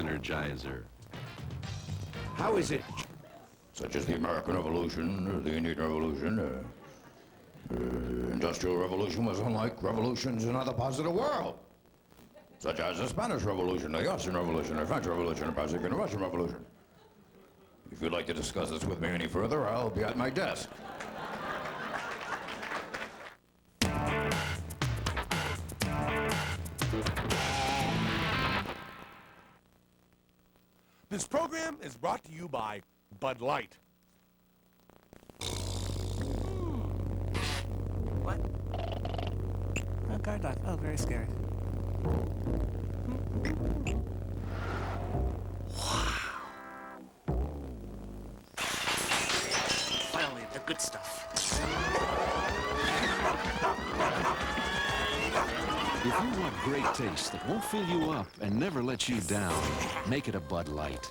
Energizer. How is it? Such as the American Revolution, the Indian Revolution, Industrial Revolution was unlike revolutions in other parts of the world, such as the Spanish Revolution, the Austrian Revolution, the French Revolution, and perhaps even the Russian Revolution. If you'd like to discuss this with me any further, I'll be at my desk. This program is brought to you by Bud Light. What? Oh, guard dog. Oh, very scared. Finally, the good stuff. If you want great taste that won't fill you up and never let you down, make it a Bud Light.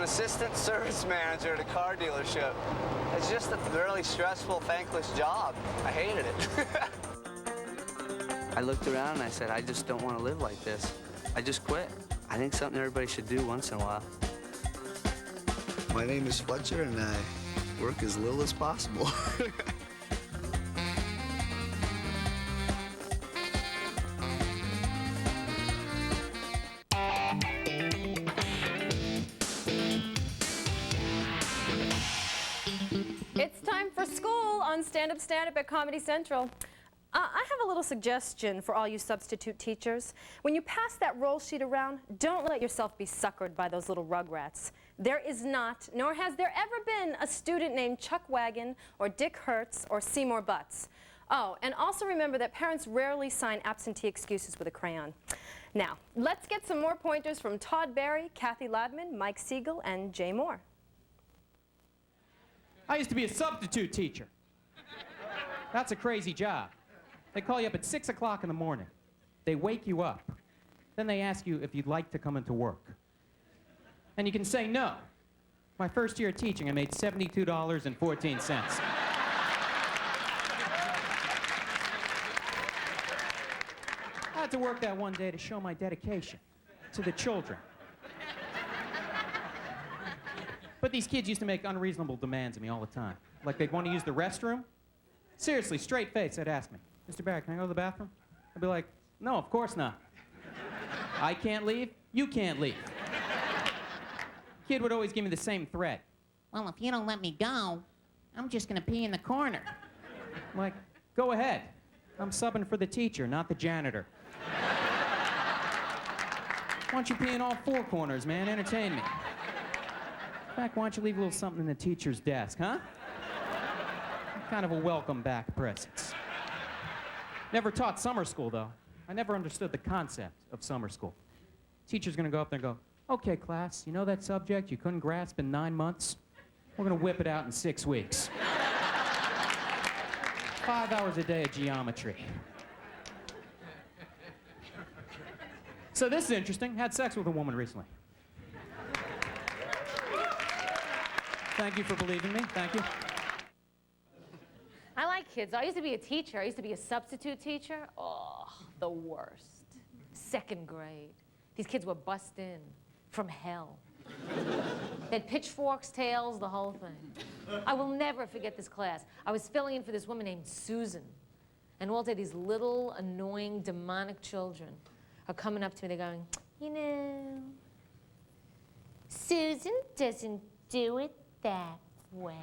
Assistant service manager at a car dealership. It's just a really stressful, thankless job. I hated it. I looked around and I said, I just don't want to live like this. I just quit. I think something everybody should do once in a while. My name is Fletcher and I work as little as possible. It's time for school on Stand Up at Comedy Central. I have a little suggestion for all you substitute teachers. When you pass that roll sheet around, don't let yourself be suckered by those little rugrats. There is not, nor has there ever been, a student named Chuck Wagon or Dick Hertz or Seymour Butts. Oh, and also remember that parents rarely sign absentee excuses with a crayon. Now, let's get some more pointers from Todd Barry, Kathy Ladman, Mike Siegel, and Jay Moore. I used to be a substitute teacher. That's a crazy job. They call you up at 6 o'clock in the morning. They wake you up. Then they ask you if you'd like to come into work. And you can say no. My first year of teaching, I made $72.14. I had to work that one day to show my dedication to the children. But these kids used to make unreasonable demands of me all the time. Like they'd want to use the restroom. Seriously, straight face, they'd ask me, Mr. Barry, can I go to the bathroom? I'd be like, no, of course not. I can't leave, you can't leave. Kid would always give me the same threat. Well, if you don't let me go, I'm just gonna pee in the corner. I'm like, go ahead. I'm subbing for the teacher, not the janitor. Why don't you pee in all four corners, man? Entertain me. In fact, why don't you leave a little something in the teacher's desk, huh? Kind of a welcome back presence. Never taught summer school, though. I never understood the concept of summer school. Teacher's gonna go up there and go, okay, class, you know that subject you couldn't grasp in 9 months? We're gonna whip it out in 6 weeks. 5 hours a day of geometry. So this is interesting. Had sex with a woman recently. Thank you for believing me. Thank you. I like kids. I used to be a teacher. I used to be a substitute teacher. Oh, the worst. 2nd grade. These kids were bussed in from hell. They had pitchforks, tails, the whole thing. I will never forget this class. I was filling in for this woman named Susan. And all day, these little, annoying, demonic children are coming up to me. They're going, you know, Susan doesn't do it that way.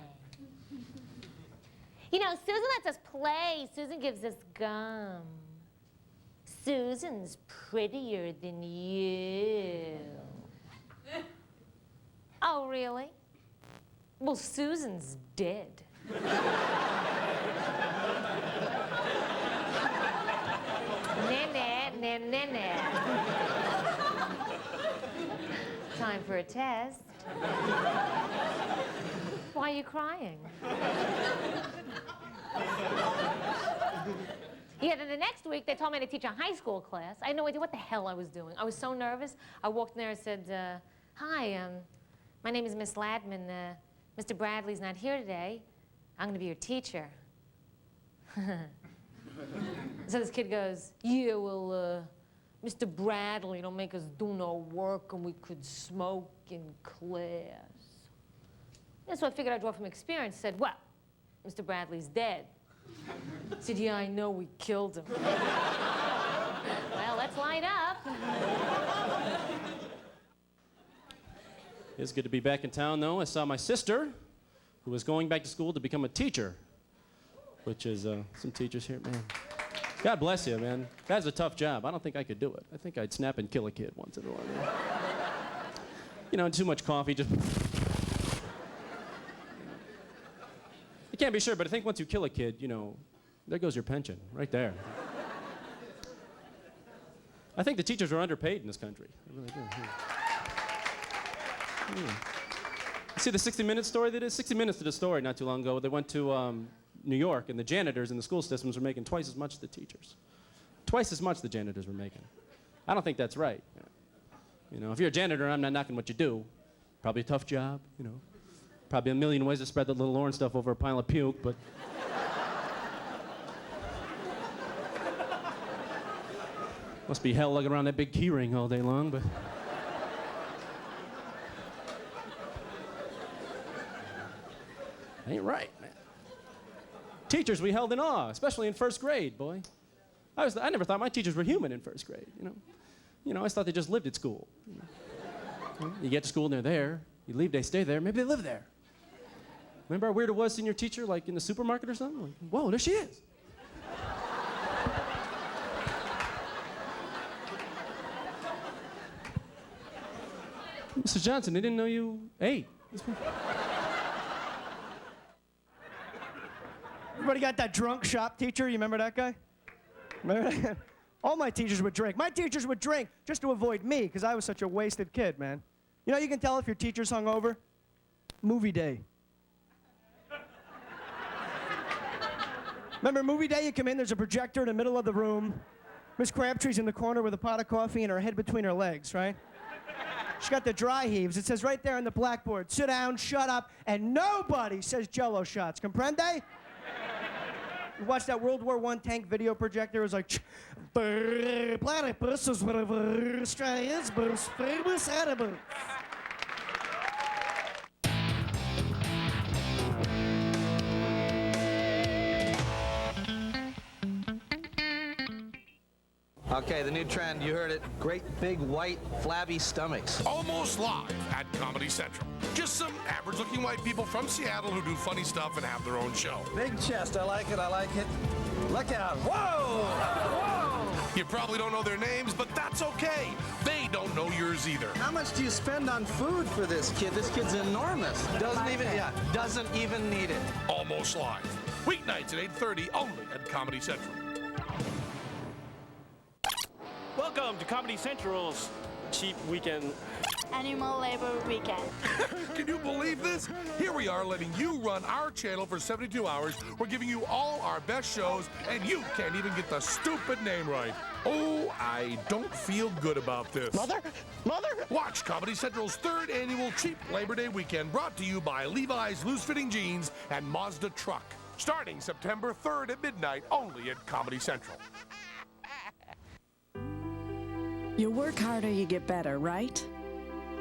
You know, Susan lets us play. Susan gives us gum. Susan's prettier than you. Oh, really? Well, Susan's dead. Nah. Time for a test. Why are you crying? Yeah, then the next week, they told me to teach a high school class. I had no idea what the hell I was doing. I was so nervous. I walked in there and said, hi, my name is Miss Ladman. Mr. Bradley's not here today. I'm going to be your teacher. So this kid goes, yeah, well, Mr. Bradley don't make us do no work and we could smoke in class. And so I figured I'd draw from experience. Said, well, Mr. Bradley's dead. I said, yeah, I know, we killed him. Well, let's light up. It's good to be back in town, though. I saw my sister, who was going back to school to become a teacher, which is some teachers here, man. God bless you, man. That's a tough job. I don't think I could do it. I think I'd snap and kill a kid once in a while. You know, too much coffee, just... You can't be sure, but I think once you kill a kid, you know, there goes your pension, right there. I think the teachers are underpaid in this country. I really do. Yeah. You see the 60 Minutes story they did? 60 Minutes did a story not too long ago. They went to New York, and the janitors in the school systems were making twice as much as the teachers. Twice as much the janitors were making. I don't think that's right. You know, if you're a janitor, I'm not knocking what you do. Probably a tough job, you know. Probably a million ways to spread the little orange stuff over a pile of puke, but... Must be hell lugging around that big key ring all day long, but... Ain't right, man. Teachers we held in awe, especially in first grade, boy. I never thought my teachers were human in first grade, you know. You know, I always thought they just lived at school. You get to school and they're there. You leave, they stay there. Maybe they live there. Remember how weird it was seeing your teacher, like, in the supermarket or something? Like, whoa, there she is. Mrs. Johnson, they didn't know you ate. Everybody got that drunk shop teacher? You remember that guy? Remember that? All my teachers would drink. My teachers would drink just to avoid me, because I was such a wasted kid, man. You know, you can tell if your teacher's hungover. Movie day. Remember movie day? You come in, there's a projector in the middle of the room. Miss Crabtree's in the corner with a pot of coffee and her head between her legs, right? She's got the dry heaves. It says right there on the blackboard, sit down, shut up, and nobody says Jell-O shots. Comprende? You watched that World War I tank video projector? It was like... Okay, the new trend, you heard it. Great big white flabby stomachs. Almost live at Comedy Central. Just some average-looking white people from Seattle who do funny stuff and have their own show. Big chest, I like it, I like it. Look out, whoa! Whoa! You probably don't know their names, but that's okay. They don't know yours either. How much do you spend on food for this kid? This kid's enormous. Doesn't even need it. Almost live. Weeknights at 8:30 only at Comedy Central. Welcome to Comedy Central's cheap weekend. Animal labor weekend. Can you believe this? Here we are letting you run our channel for 72 hours. We're giving you all our best shows, and you can't even get the stupid name right. Oh, I don't feel good about this. Mother? Watch Comedy Central's 3rd annual Cheap Labor Day weekend, brought to you by Levi's Loose-Fitting Jeans and Mazda Truck. Starting September 3rd at midnight, only at Comedy Central. You work harder, you get better, right?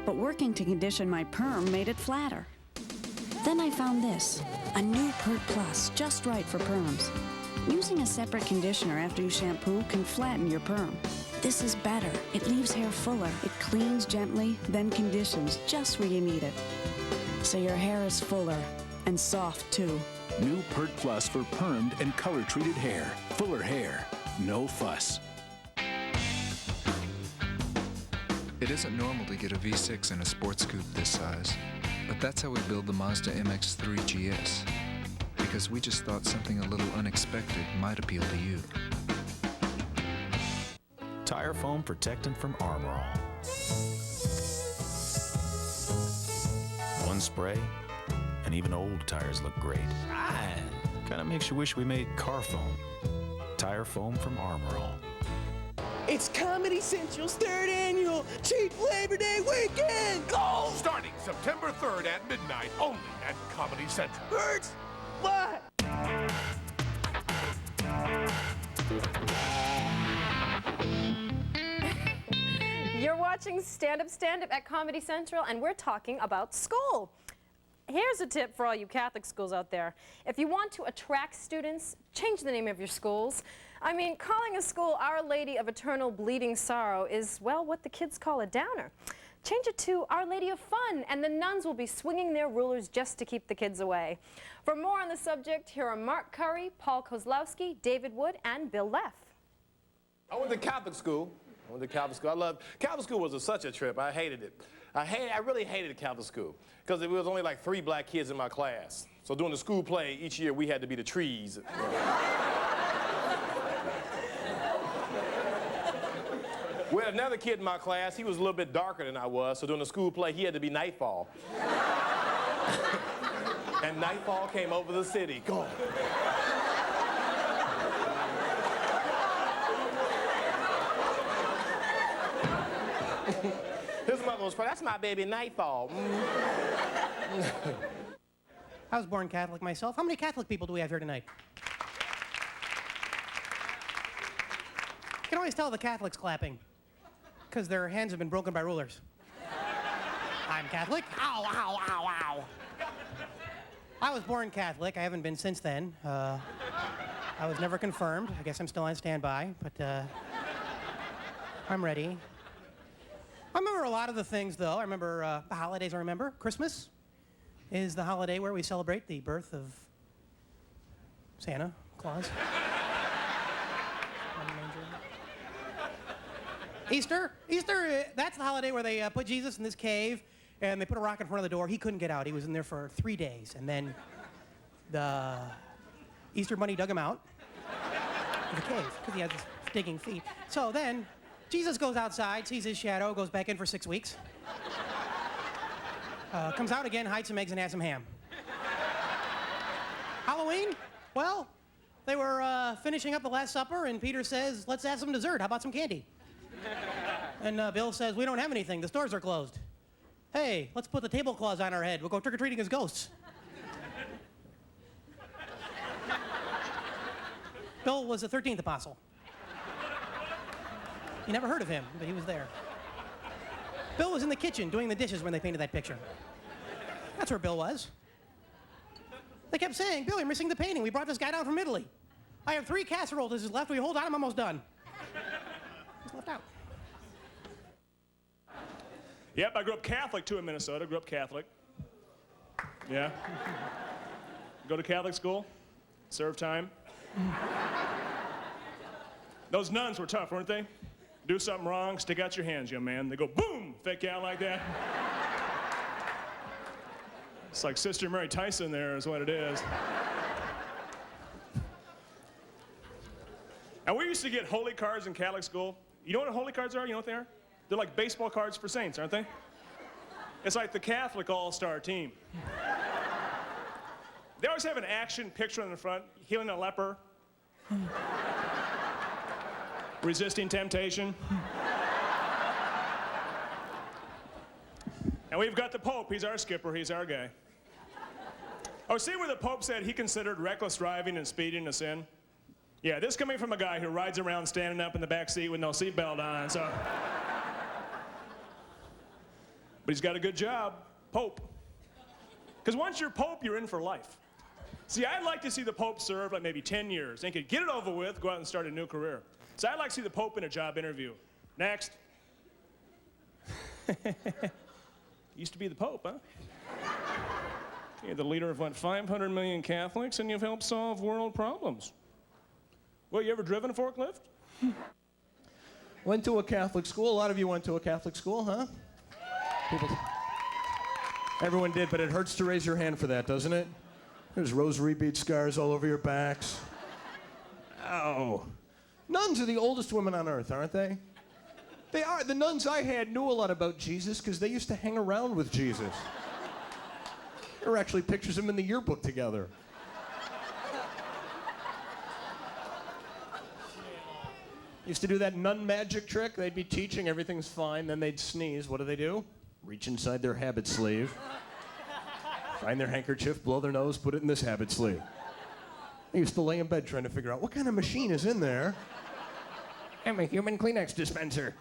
But working to condition my perm made it flatter. Then I found this, a new Pert Plus, just right for perms. Using a separate conditioner after you shampoo can flatten your perm. This is better. It leaves hair fuller. It cleans gently, then conditions just where you need it. So your hair is fuller and soft too. New Pert Plus for permed and color-treated hair. Fuller hair. No fuss. It isn't normal to get a V6 in a sports coupe this size, but that's how we build the Mazda MX-3 GS. Because we just thought something a little unexpected might appeal to you. Tire foam protectant from Armor All. One spray, and even old tires look great. Kinda makes you wish we made car foam. Tire foam from Armor All. It's Comedy Central's third annual Cheap Labor Day Weekend! Go! Starting September 3rd at midnight, only at Comedy Central. Birds! What? You're watching Stand Up at Comedy Central, and we're talking about school. Here's a tip for all you Catholic schools out there. If you want to attract students, change the name of your schools. I mean, calling a school Our Lady of Eternal Bleeding Sorrow is, well, what the kids call a downer. Change it to Our Lady of Fun, and the nuns will be swinging their rulers just to keep the kids away. For more on the subject, here are Mark Curry, Paul Kozlowski, David Wood, and Bill Leff. I went to Catholic school. Catholic school was such a trip. I hated it. I really hated Catholic school because there was only like 3 black kids in my class. So during the school play, each year we had to be the trees. We had another kid in my class. He was a little bit darker than I was. So during the school play, he had to be Nightfall. And Nightfall came over the city. Go on. His mother was that's my baby Nightfall. I was born Catholic myself. How many Catholic people do we have here tonight? You can always tell the Catholics clapping because their hands have been broken by rulers. I'm Catholic. Ow, ow, ow, ow. I was born Catholic. I haven't been since then. I was never confirmed. I guess I'm still on standby, but I'm ready. I remember a lot of the things, though. I remember the holidays I remember. Christmas is the holiday where we celebrate the birth of Santa Claus. Easter, that's the holiday where they put Jesus in this cave and they put a rock in front of the door. He couldn't get out. He was in there for 3 days. And then the Easter bunny dug him out of the cave because he had his digging feet. So then Jesus goes outside, sees his shadow, goes back in for 6 weeks. Comes out again, hides some eggs and has some ham. Halloween? Well, they were finishing up the Last Supper and Peter says, let's have some dessert. How about some candy? And Bill says, we don't have anything. The stores are closed. Hey, let's put the tablecloths on our head. We'll go trick-or-treating as ghosts. Bill was the 13th apostle. You never heard of him, but he was there. Bill was in the kitchen doing the dishes when they painted that picture. That's where Bill was. They kept saying, Bill, you're missing the painting. We brought this guy down from Italy. I have 3 casserole dishes left. Will you hold on? I'm almost done. He's left out. Yep, I grew up Catholic, too, in Minnesota. Grew up Catholic. Yeah. Go to Catholic school. Serve time. Those nuns were tough, weren't they? Do something wrong, stick out your hands, young man. They go, boom, fake you out like that. It's like Sister Mary Tyson there is what it is. And we used to get holy cards in Catholic school. You know what holy cards are? You know what they are? They're like baseball cards for saints, aren't they? It's like the Catholic all-star team. They always have an action picture on the front, healing a leper. Resisting temptation. And we've got the Pope. He's our skipper. He's our guy. Oh, see where the Pope said he considered reckless driving and speeding a sin? Yeah, this coming from a guy who rides around standing up in the back seat with no seatbelt on, so. But he's got a good job, Pope. Because once you're Pope, you're in for life. See, I'd like to see the Pope serve like maybe 10 years and could get it over with, go out and start a new career. So I'd like to see the Pope in a job interview. Next. Used to be the Pope, huh? You're the leader of, what, 500 million Catholics, and you've helped solve world problems. Well, you ever driven a forklift? Went to a Catholic school. A lot of you went to a Catholic school, huh? Everyone did, but it hurts to raise your hand for that, doesn't it? There's rosary bead scars all over your backs. Ow. Nuns are the oldest women on earth, aren't they? They are. The nuns I had knew a lot about Jesus because they used to hang around with Jesus. There were actually pictures of them in the yearbook together. Used to do that nun magic trick. They'd be teaching, everything's fine, then they'd sneeze. What do? Reach inside their habit sleeve, find their handkerchief, blow their nose, put it in this habit sleeve. I used to lay in bed trying to figure out what kind of machine is in there. I'm a human Kleenex dispenser.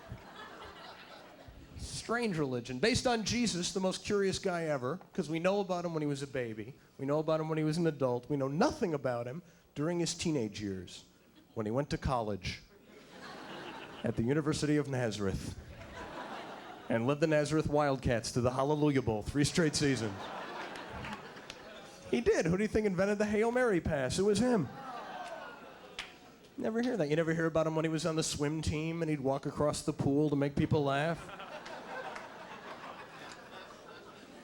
Strange religion. Based on Jesus, the most curious guy ever, because we know about him when he was a baby. We know about him when he was an adult. We know nothing about him during his teenage years, when he went to college at the University of Nazareth and led the Nazareth Wildcats to the Hallelujah Bowl 3 straight seasons. He did. Who do you think invented the Hail Mary pass? It was him. Never hear that. You never hear about him when he was on the swim team and he'd walk across the pool to make people laugh?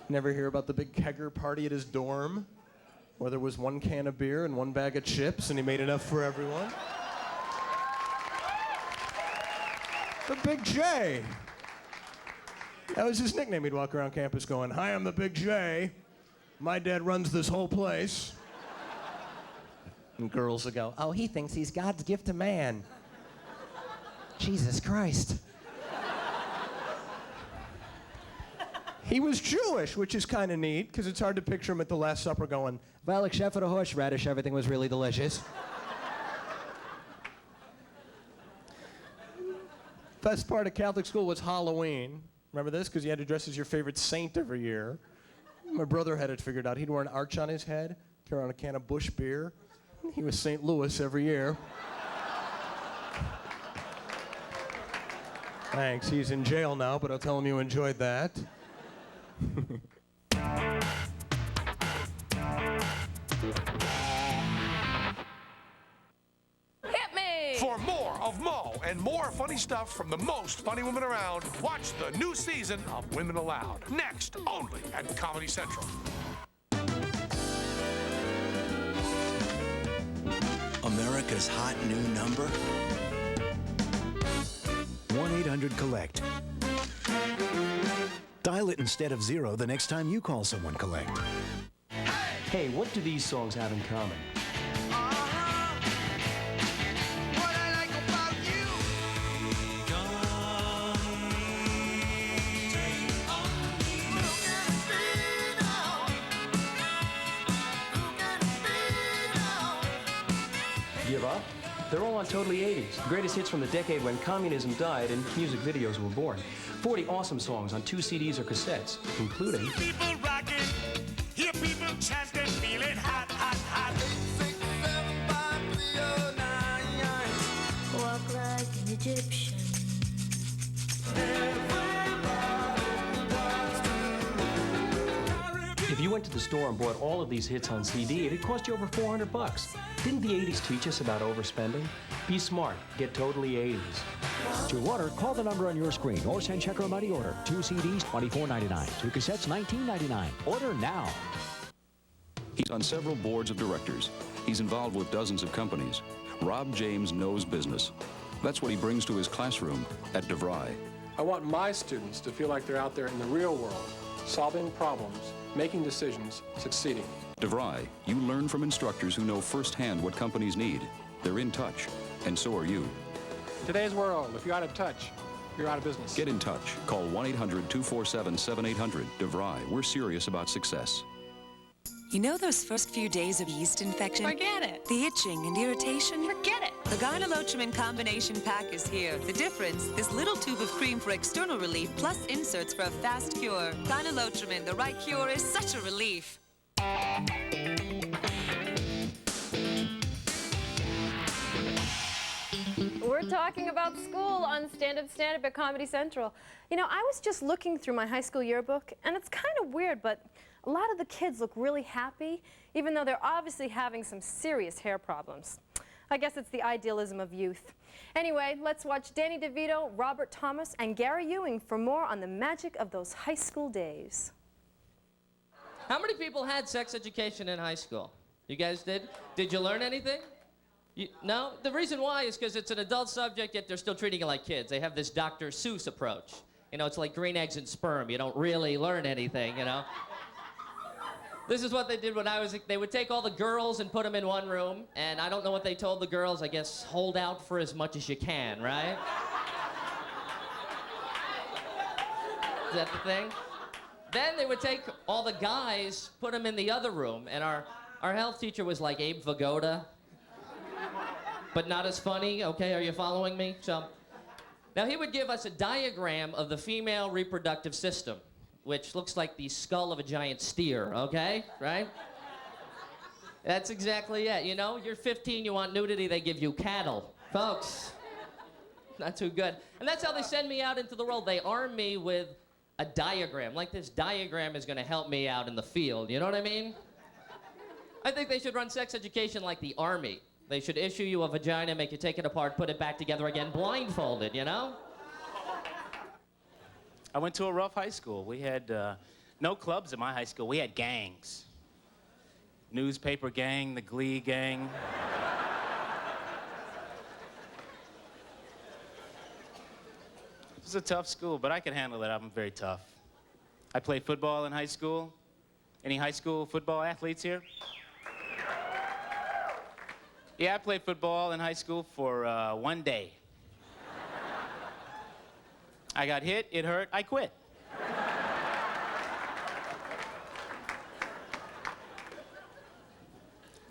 Never hear about the big kegger party at his dorm, where there was 1 can of beer and 1 bag of chips and he made enough for everyone? The Big J. That was his nickname. He'd walk around campus going, "Hi, I'm the Big J. My dad runs this whole place." And girls would go, "Oh, he thinks he's God's gift to man. Jesus Christ." He was Jewish, which is kind of neat, because it's hard to picture him at the Last Supper going, "Well, except for the horseradish, everything was really delicious." Best part of Catholic school was Halloween. Remember this? Because you had to dress as your favorite saint every year. My brother had it figured out. He'd wear an arch on his head, carry around a can of Busch beer. He was St. Louis every year. Thanks. He's in jail now, but I'll tell him you enjoyed that. Hit me! For more of Mo and more funny stuff from the most funny women around, watch the new season of Women Aloud. Next, only at Comedy Central. America's hot new number? 1-800-COLLECT. Dial it instead of 0 the next time you call someone collect. Hey, what do these songs have in common? Give up? They're all on Totally 80s, the greatest hits from the decade when communism died and music videos were born. 40 awesome songs on 2 CDs or cassettes, including... People rocking, hear people chanting, feeling hot, hot, hot. 6, 7, 5, 3, 0, 9. Walk like an Egyptian. If you went to the store and bought all of these hits on CD, it'd cost you over $400. Didn't the 80s teach us about overspending? Be smart. Get Totally 80s. To order, call the number on your screen or send check or money order. 2 CDs, $24.99. 2 cassettes, $19.99. Order now. He's on several boards of directors. He's involved with dozens of companies. Rob James knows business. That's what he brings to his classroom at DeVry. I want my students to feel like they're out there in the real world, solving problems, making decisions, succeeding. DeVry, you learn from instructors who know firsthand what companies need. They're in touch, and so are you. Today's world, if you're out of touch, you're out of business. Get in touch. Call 1-800-247-7800. DeVry, we're serious about success. You know those first few days of yeast infection? Forget it. The itching and irritation? Forget it. The Gyne-Lotrimin Combination Pack is here. The difference, this little tube of cream for external relief plus inserts for a fast cure. Gyne-Lotrimin, the right cure is such a relief. talking about school on Stand Up Stand Up at Comedy Central. You know, I was just looking through my high school yearbook, and it's kind of weird, but a lot of the kids look really happy, even though they're obviously having some serious hair problems. I guess it's the idealism of youth. Anyway, let's watch Danny DeVito, Robert Thomas, and Gary Ewing for more on the magic of those high school days. How many people had sex education in high school? You guys did? Did you learn anything? No? The reason why is because it's an adult subject, yet they're still treating it like kids. They have this Dr. Seuss approach. You know, it's like green eggs and sperm. You don't really learn anything, you know? This is what they did when I was, they would take all the girls and put them in one room, and I don't know what they told the girls. I guess hold out for as much as you can, right? Is that the thing? Then they would take all the guys, put them in the other room, and our health teacher was like Abe Vigoda, but not as funny, okay? Are you following me? So, now he would give us a diagram of the female reproductive system, which looks like the skull of a giant steer, okay? Right? That's exactly it. You know, you're 15, you want nudity, they give you cattle. Folks, not too good. And that's how they send me out into the world. They arm me with a diagram. Like this diagram is gonna help me out in the field, you know what I mean? I think they should run sex education like the Army. They should issue you a vagina, make you take it apart, put it back together again, blindfolded, you know? I went to a rough high school. We had no clubs in my high school. We had gangs. Newspaper gang, the Glee gang. It was a tough school, but I could handle it. I'm very tough. I played football in high school. Any high school football athletes here? Yeah, I played football in high school for 1 day. I got hit, it hurt, I quit.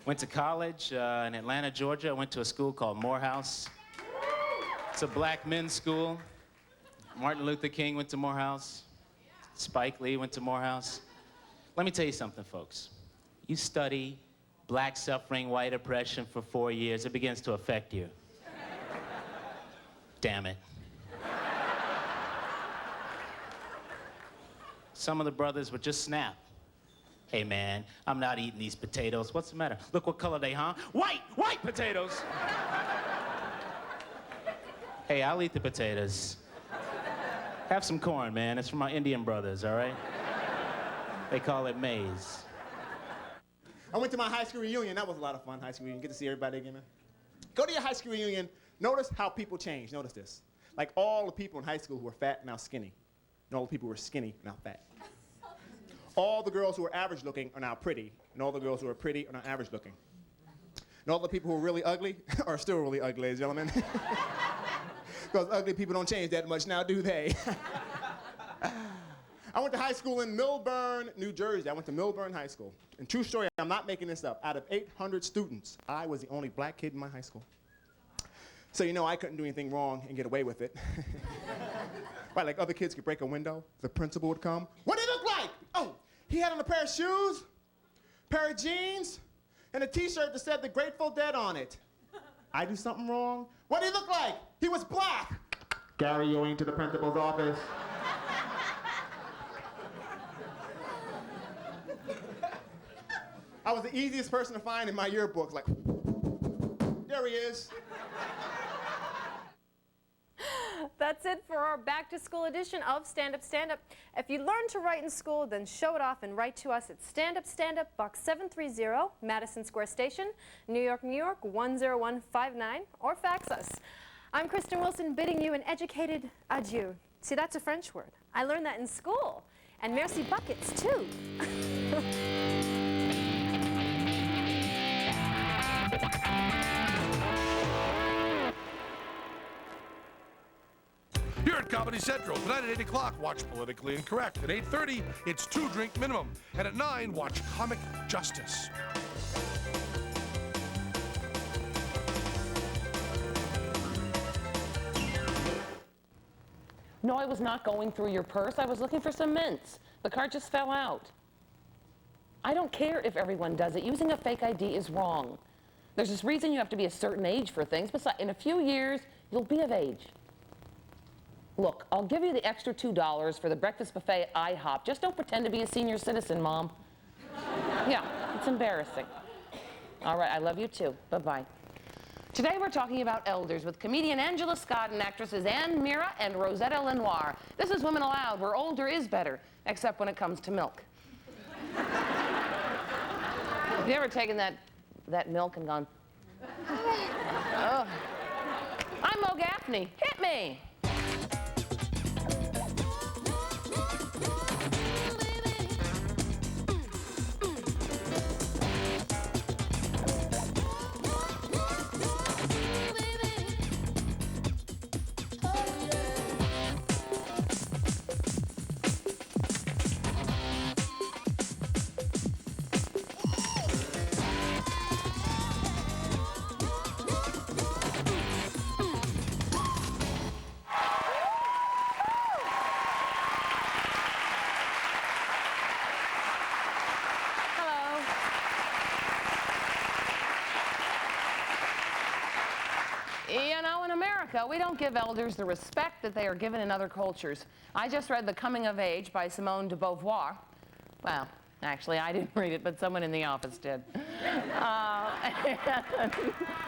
Went to college in Atlanta, Georgia. I went to a school called Morehouse. It's a black men's school. Martin Luther King went to Morehouse. Spike Lee went to Morehouse. Let me tell you something, folks. You study black suffering, white oppression for 4 years, it begins to affect you. Damn it. Some of the brothers would just snap. Hey man, I'm not eating these potatoes. What's the matter? Look what color they, huh? White! White potatoes! Hey, I'll eat the potatoes. Have some corn, man. It's from my Indian brothers, all right? They call it maize. I went to my high school reunion. That was a lot of fun, high school reunion. Get to see everybody again, man. Go to your high school reunion. Notice how people change. Notice this. Like all the people in high school who were fat, now skinny. And all the people who were skinny, now fat. All the girls who were average looking are now pretty. And all the girls who are pretty are now average looking. And all the people who are really ugly are still really ugly, ladies and gentlemen. Because ugly people don't change that much now, do they? I went to high school in Millburn, New Jersey. I went to Millburn High School. And true story, I'm not making this up. Out of 800 students, I was the only black kid in my high school. So you know I couldn't do anything wrong and get away with it. Right, like other kids could break a window, the principal would come. What did he look like? Oh, he had on a pair of shoes, pair of jeans, and a t-shirt that said The Grateful Dead on it. I do something wrong? What did he look like? He was black. Gary Ewing to the principal's office. I was the easiest person to find in my yearbooks, like, there he is. That's it for our back-to-school edition of Stand Up Stand Up. If you learned to write in school, then show it off and write to us at Stand Up Stand Up, Box 730, Madison Square Station, New York, New York, 10159, or fax us. I'm Kristen Wilson, bidding you an educated adieu. See, that's a French word. I learned that in school. And merci buckets, too. Here at Comedy Central, tonight at 8 o'clock, watch Politically Incorrect. At 8:30, it's 2-drink minimum. And at 9, watch Comic Justice. No, I was not going through your purse. I was looking for some mints. The card just fell out. I don't care if everyone does it. Using a fake ID is wrong. There's this reason you have to be a certain age for things. Besides, in a few years, you'll be of age. Look, I'll give you the extra $2 for the breakfast buffet at IHOP. Just don't pretend to be a senior citizen, Mom. Yeah, it's embarrassing. All right, I love you too. Bye-bye. Today we're talking about elders with comedian Angela Scott and actresses Anne Mira and Rosetta Lenoir. This is Women Aloud, where older is better, except when it comes to milk. Have you ever taken that milk and gone, oh. I'm Mo Gaffney. Hit me. You know, in America, we don't give elders the respect that they are given in other cultures. I just read The Coming of Age by Simone de Beauvoir. Well, actually, I didn't read it, but someone in the office did.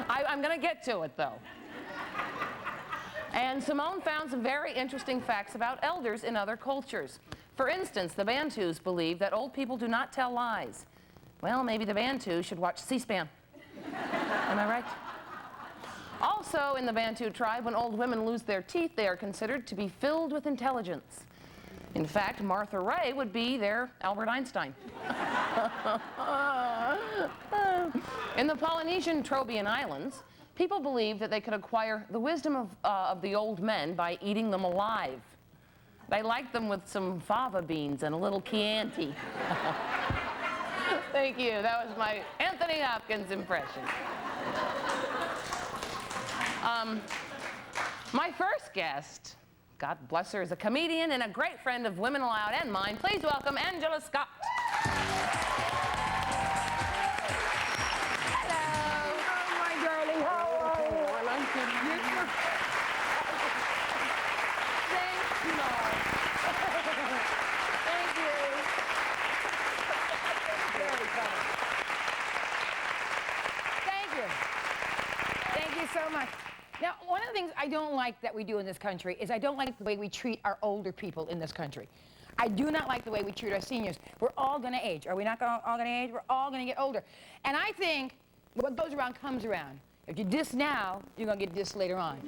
I'm going to get to it, though. And Simone found some very interesting facts about elders in other cultures. For instance, the Bantus believe that old people do not tell lies. Well, maybe the Bantu should watch C-SPAN. Am I right? Also, in the Bantu tribe, when old women lose their teeth, they are considered to be filled with intelligence. In fact, Martha Ray would be their Albert Einstein. In the Polynesian Trobriand Islands, people believed that they could acquire the wisdom of the old men by eating them alive. They liked them with some fava beans and a little Chianti. Thank you. That was my Anthony Hopkins impression. My first guest, God bless her, is a comedian and a great friend of Women Aloud and mine. Please welcome Angela Scott. Hello. Oh, my darling, how are you? I like you. Thank you. Thank you. Very funny. Thank you. Thank you so much. Now, one of the things I don't like that we do in this country is I don't like the way we treat our older people in this country. I do not like the way we treat our seniors. We're all going to age. Are we not all going to age? We're all going to get older. And I think what goes around comes around. If you diss now, you're going to get dissed later on.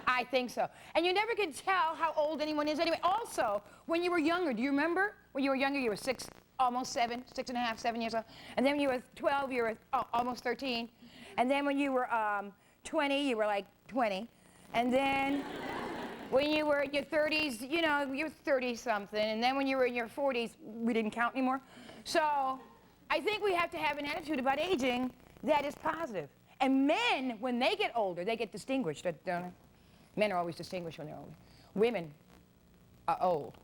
I think so. And you never can tell how old anyone is anyway. Also, when you were younger, do you remember? When you were younger, you were 6, almost 7, 6 and a half, 7 years old. And then when you were 12, you were almost 13. And then when you were 20, you were like 20. And then when you were in your 30s, you know, you were 30-something. And then when you were in your 40s, we didn't count anymore. So I think we have to have an attitude about aging that is positive. And men, when they get older, they get distinguished, don't they? Men are always distinguished when they're older. Women are old.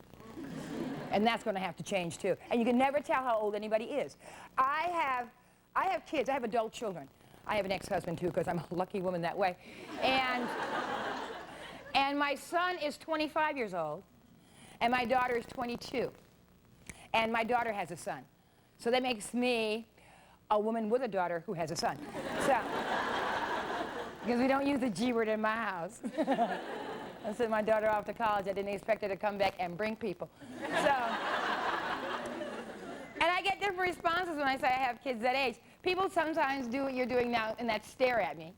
And that's going to have to change, too. And you can never tell how old anybody is. I have kids. I have adult children. I have an ex-husband, too, because I'm a lucky woman that way. And my son is 25 years old, and my daughter is 22. And my daughter has a son. So that makes me a woman with a daughter who has a son. So, because we don't use the G word in my house. I sent my daughter off to college. I didn't expect her to come back and bring people. So, and I get different responses when I say I have kids that age. People sometimes do what you're doing now and that stare at me,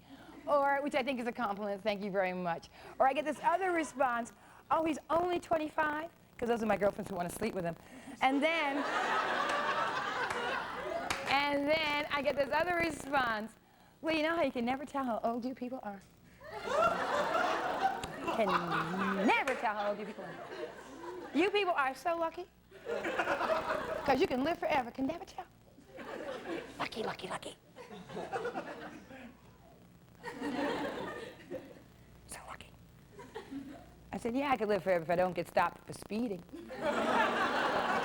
or, which I think is a compliment, thank you very much. Or I get this other response, oh, he's only 25? Because those are my girlfriends who want to sleep with him. And then I get this other response, well, you know how you can never tell how old you people are? Can never tell how old you people are. You people are so lucky. Because you can live forever, can never tell. Lucky, lucky, lucky. So lucky. I said, yeah, I could live forever if I don't get stopped for speeding.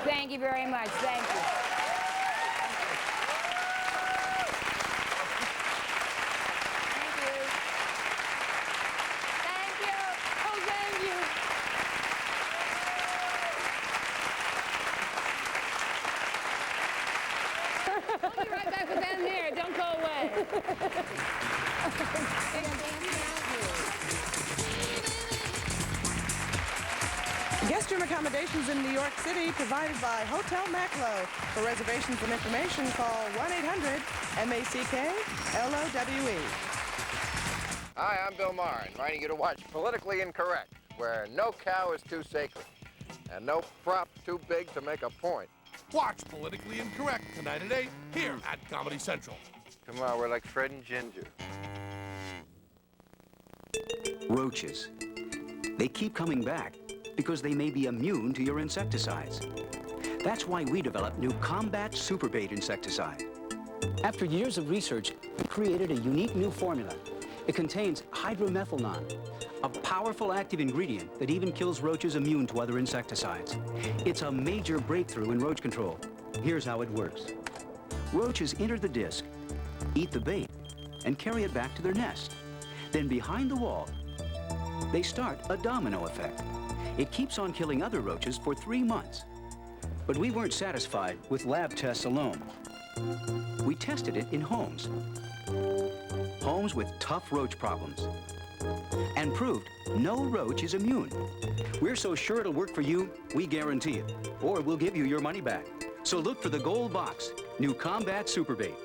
Thank you very much. Thank you. Thank you. Guest room accommodations in New York City provided by Hotel Macklowe. For reservations and information, call 1-800-MACK-LOWE. Hi, I'm Bill Maher, inviting you to watch Politically Incorrect, where no cow is too sacred and no prop too big to make a point. Watch Politically Incorrect tonight at 8 here at Comedy Central. Come on, we're like Fred and Ginger. Roaches. They keep coming back because they may be immune to your insecticides. That's why we developed new Combat Superbait insecticide. After years of research, we created a unique new formula. It contains hydromethylnon, a powerful active ingredient that even kills roaches immune to other insecticides. It's a major breakthrough in roach control. Here's how it works. Roaches enter the disc, eat the bait, and carry it back to their nest. Then behind the wall, they start a domino effect. It keeps on killing other roaches for 3 months. But we weren't satisfied with lab tests alone. We tested it in homes. Homes with tough roach problems. And proved no roach is immune. We're so sure it'll work for you, we guarantee it. Or we'll give you your money back. So look for the gold box, new Combat Superbait.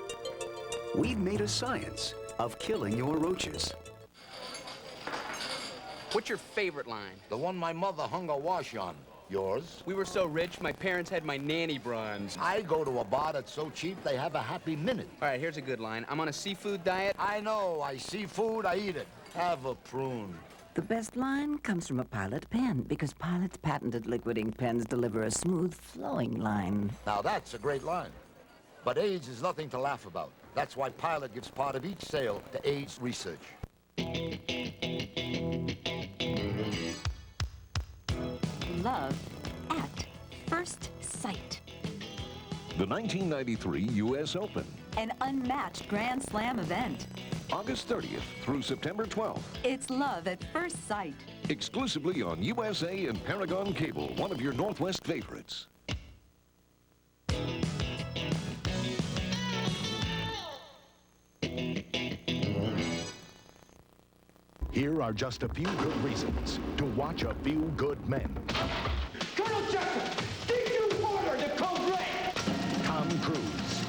We've made a science of killing your roaches. What's your favorite line? The one my mother hung a wash on. Yours? We were so rich, my parents had my nanny bronze. I go to a bar that's so cheap, they have a happy minute. All right, here's a good line. I'm on a seafood diet. I know. I see food, I eat it. Have a prune. The best line comes from a Pilot pen, because Pilot's patented liquid ink pens deliver a smooth, flowing line. Now that's a great line. But AIDS is nothing to laugh about. That's why Pilot gives part of each sale to AIDS research. Love at first sight. The 1993 U.S. Open. An unmatched Grand Slam event. August 30th through September 12th. It's love at first sight. Exclusively on USA and Paragon Cable, one of your Northwest favorites. Here are just a few good reasons to watch A Few Good Men. Colonel Jessup, did you order the code red? Tom Cruise.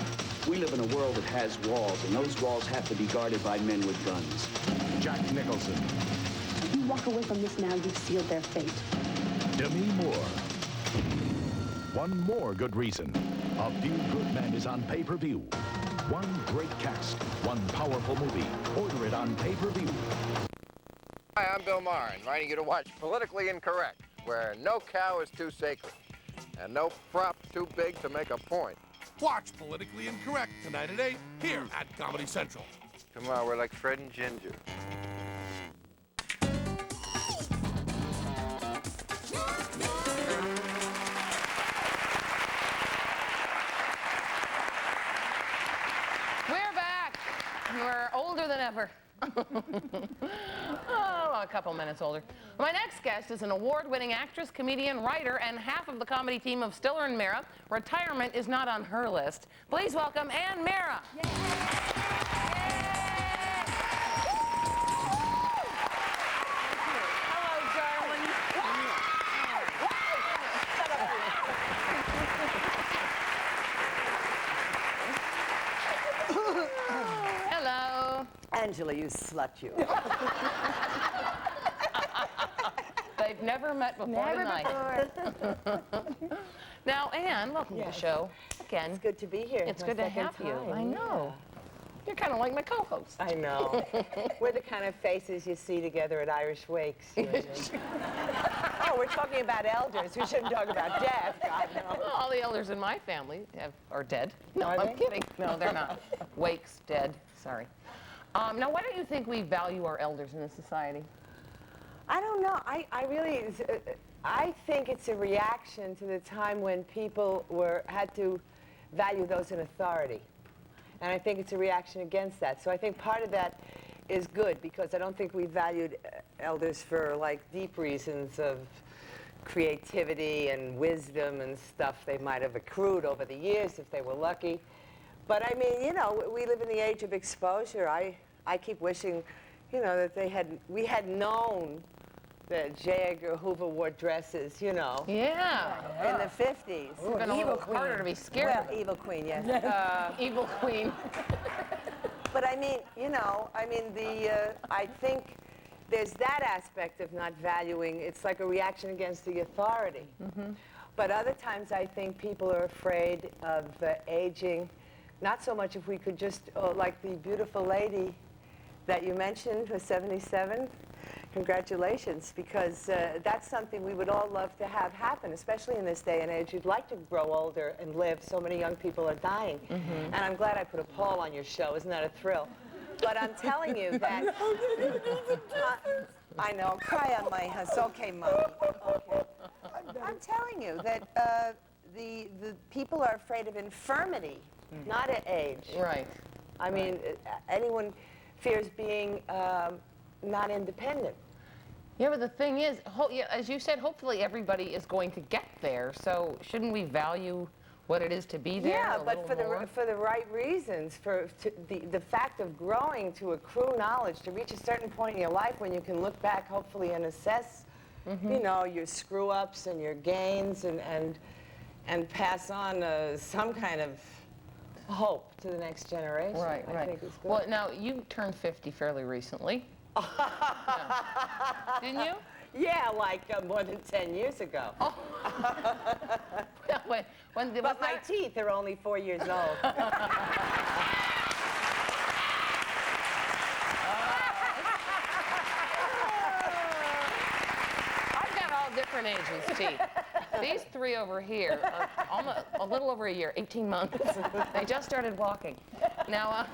We live in a world that has walls, and those walls have to be guarded by men with guns. Jack Nicholson. If you walk away from this now, you've sealed their fate. Demi Moore. One more good reason. A Few Good Men is on pay-per-view. One great cast, one powerful movie. Order it on pay-per-view. Hi, I'm Bill Maher, inviting you to watch Politically Incorrect, where no cow is too sacred and no prop too big to make a point. Watch Politically Incorrect tonight at 8 here at Comedy Central. Come on, we're like Fred and Ginger. We're back. We're older than ever. Oh, a couple minutes older. My next guest is an award-winning actress, comedian, writer, and half of the comedy team of Stiller and Meara. Retirement is not on her list. Please welcome Ann Meara. Hello. Angela, you slut, you. They've never met before Never tonight. Now, Ann, welcome to the show. Again. It's good to be here. It's My good to second have you. time, I know. You're kind of like my co-host. I know. We're the kind of faces you see together at Irish wakes. You and me. Oh, we're talking about elders. We shouldn't talk about death. God, no. All the elders in my family are dead. No, Are I'm they? kidding. No, they're not. Wakes, dead. Sorry. Now, why don't you think we value our elders in this society? I don't know. I think it's a reaction to the time when people had to value those in authority. And I think it's a reaction against that. So I think part of that is good, because I don't think we valued elders for like deep reasons of creativity and wisdom and stuff they might have accrued over the years if they were lucky. But I mean, you know, we live in the age of exposure. I keep wishing, you know, that we had known The J. Edgar Hoover wore dresses, you know. Yeah. In the 50s. Ooh, been a little harder to be scared Well, of it. evil queen, yes. Evil queen. But I mean, you know, I think there's that aspect of not valuing. It's like a reaction against the authority. But other times I think people are afraid of aging. Not so much if we could just, like the beautiful lady that you mentioned was 77. Congratulations, because that's something we would all love to have happen, especially in this day and age. You'd like to grow older and live. So many young people are dying. And I'm glad I put a poll on your show. Isn't that a thrill? But I'm telling you that... I know, cry on my house. Okay, Mommy. Okay. I'm telling you that the people are afraid of infirmity, not at age. Right. I mean, anyone fears being not independent. Yeah, but the thing is, as you said, hopefully everybody is going to get there. So shouldn't we value what it is to be there? Yeah, but for the right reasons. The fact of growing to accrue knowledge, to reach a certain point in your life when you can look back, hopefully, and assess, you know, your screw-ups and your gains, and pass on some kind of hope to the next generation. Right, I think it's good. Well, now, you turned 50 fairly recently. Didn't you? Yeah, like more than 10 years ago. But my teeth are only 4 years old. I've got all different ages teeth. These three over here are almost a little over a year, 18 months. They just started walking. Now,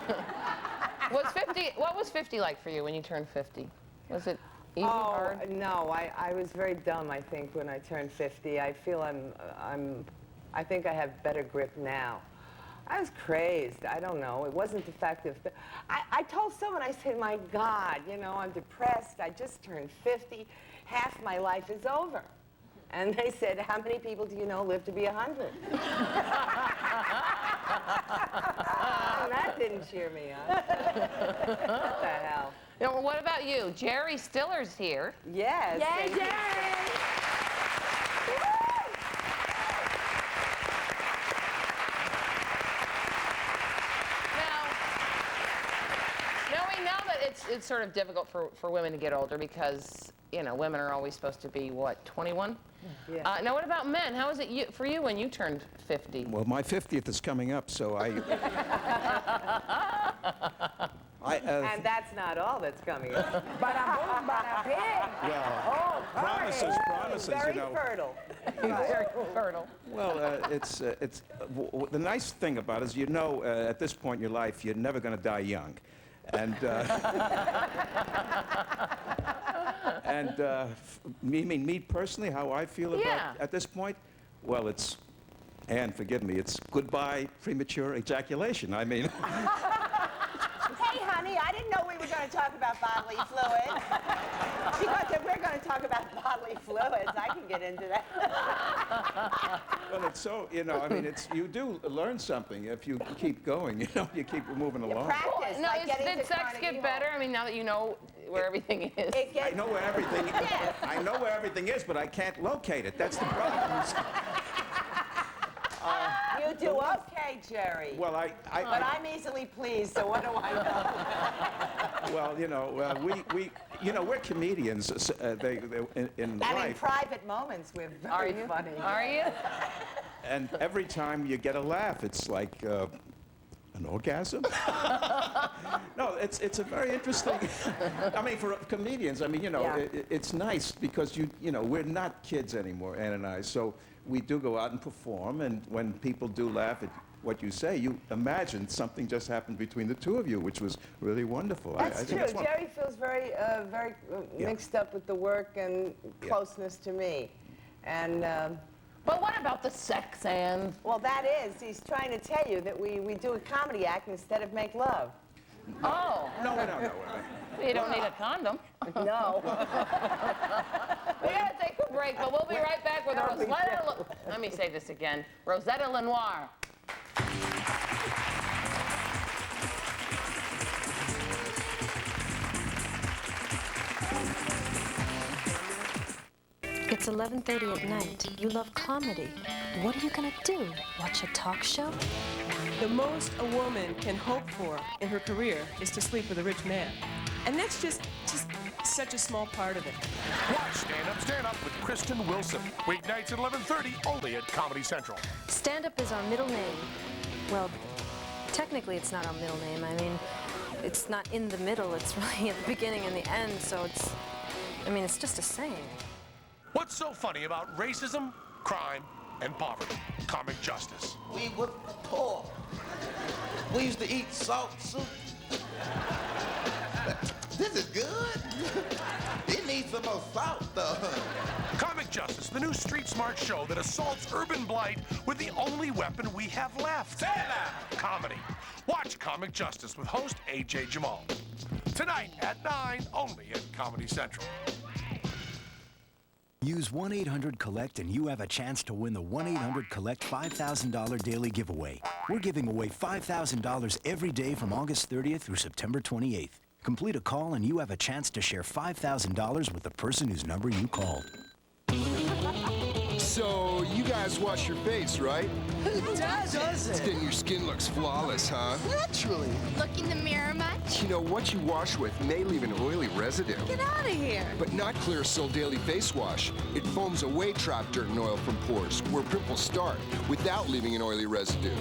what was 50 like for you when you turned 50? Was it easy, hard? No, I was very dumb, I think, when I turned 50. I feel I think I have better grip now. I was crazed. I don't know. It wasn't the fact of... I told someone, I said, my God, you know, I'm depressed. I just turned 50. Half my life is over. And they said, how many people do you know live to be 100? And that didn't cheer me up. What the hell? Now, what about you? Jerry Stiller's here. Yes. Yay, thank you. Jerry! Now we know that it's sort of difficult for women to get older because, you know, women are always supposed to be, what, 21? Yeah. Now, what about men? How is it for you when you turned 50? Well, my 50th is coming up, so I... And that's not all that's coming up. Bada boom, bada bing. Well, promises, very you know. fertile. Very fertile. Well, the nice thing about it is, you know, at this point in your life, you're never going to die young. And, me personally, how I feel about at this point, well, it's, Anne, forgive me, it's goodbye premature ejaculation. I mean... Hey, honey, I didn't know we were going to talk about bodily fluids. Because if we're going to talk about bodily fluids, I can get into that. Well, it's so, you know, I mean, you do learn something if you keep going, you know, you keep moving along. Practice, Now, like getting did to sex Carnegie get better? Hall. I mean, now that you know where everything is. I know where everything is. Yes. I know where everything is, but I can't locate it. That's the problem. You do okay, Jerry. Well, But I'm easily pleased, so what do I know? Well, you know, we're comedians. In life. And in private moments, we're very funny. Are you? And every time you get a laugh, it's like an orgasm. No, it's a very interesting. I mean, for comedians, I mean, you know, it's nice because you know, we're not kids anymore, Ann and I. So we do go out and perform, and when people do laugh at what you say, you imagine something just happened between the two of you, which was really wonderful. That's true. Jerry feels very mixed up with the work and closeness to me, and. But what about the sex, Anne? Well, that is, he's trying to tell you that we do a comedy act instead of make love. Oh. No. You don't need a condom. No. We gotta take a break, but we'll be right back with Rosetta. Let me say this again. Rosetta Lenoir. It's 11:30 at night. You love comedy. What are you gonna do? Watch a talk show? The most a woman can hope for in her career is to sleep with a rich man. And that's just such a small part of it. Watch Stand Up with Kristen Wilson. Weeknights at 11:30, only at Comedy Central. Stand-up is our middle name. Well, technically it's not our middle name. I mean, it's not in the middle. It's really at the beginning and the end, so it's just a saying. What's so funny about racism, crime, and poverty? Comic Justice. We were poor. We used to eat salt soup. This is good. It needs some more salt, though. Comic Justice, the new street smart show that assaults urban blight with the only weapon we have left. Say it loud. Comedy. Watch Comic Justice with host A.J. Jamal. Tonight at 9, only at Comedy Central. Use 1-800-COLLECT and you have a chance to win the 1-800-COLLECT $5,000 daily giveaway. We're giving away $5,000 every day from August 30th through September 28th. Complete a call and you have a chance to share $5,000 with the person whose number you called. So, you guys wash your face, right? Who doesn't? Then your skin looks flawless, huh? Naturally. Look in the mirror much? You know, what you wash with may leave an oily residue. Get out of here. But not Clearasil Daily Face Wash. It foams away trapped dirt and oil from pores, where pimples start, without leaving an oily residue.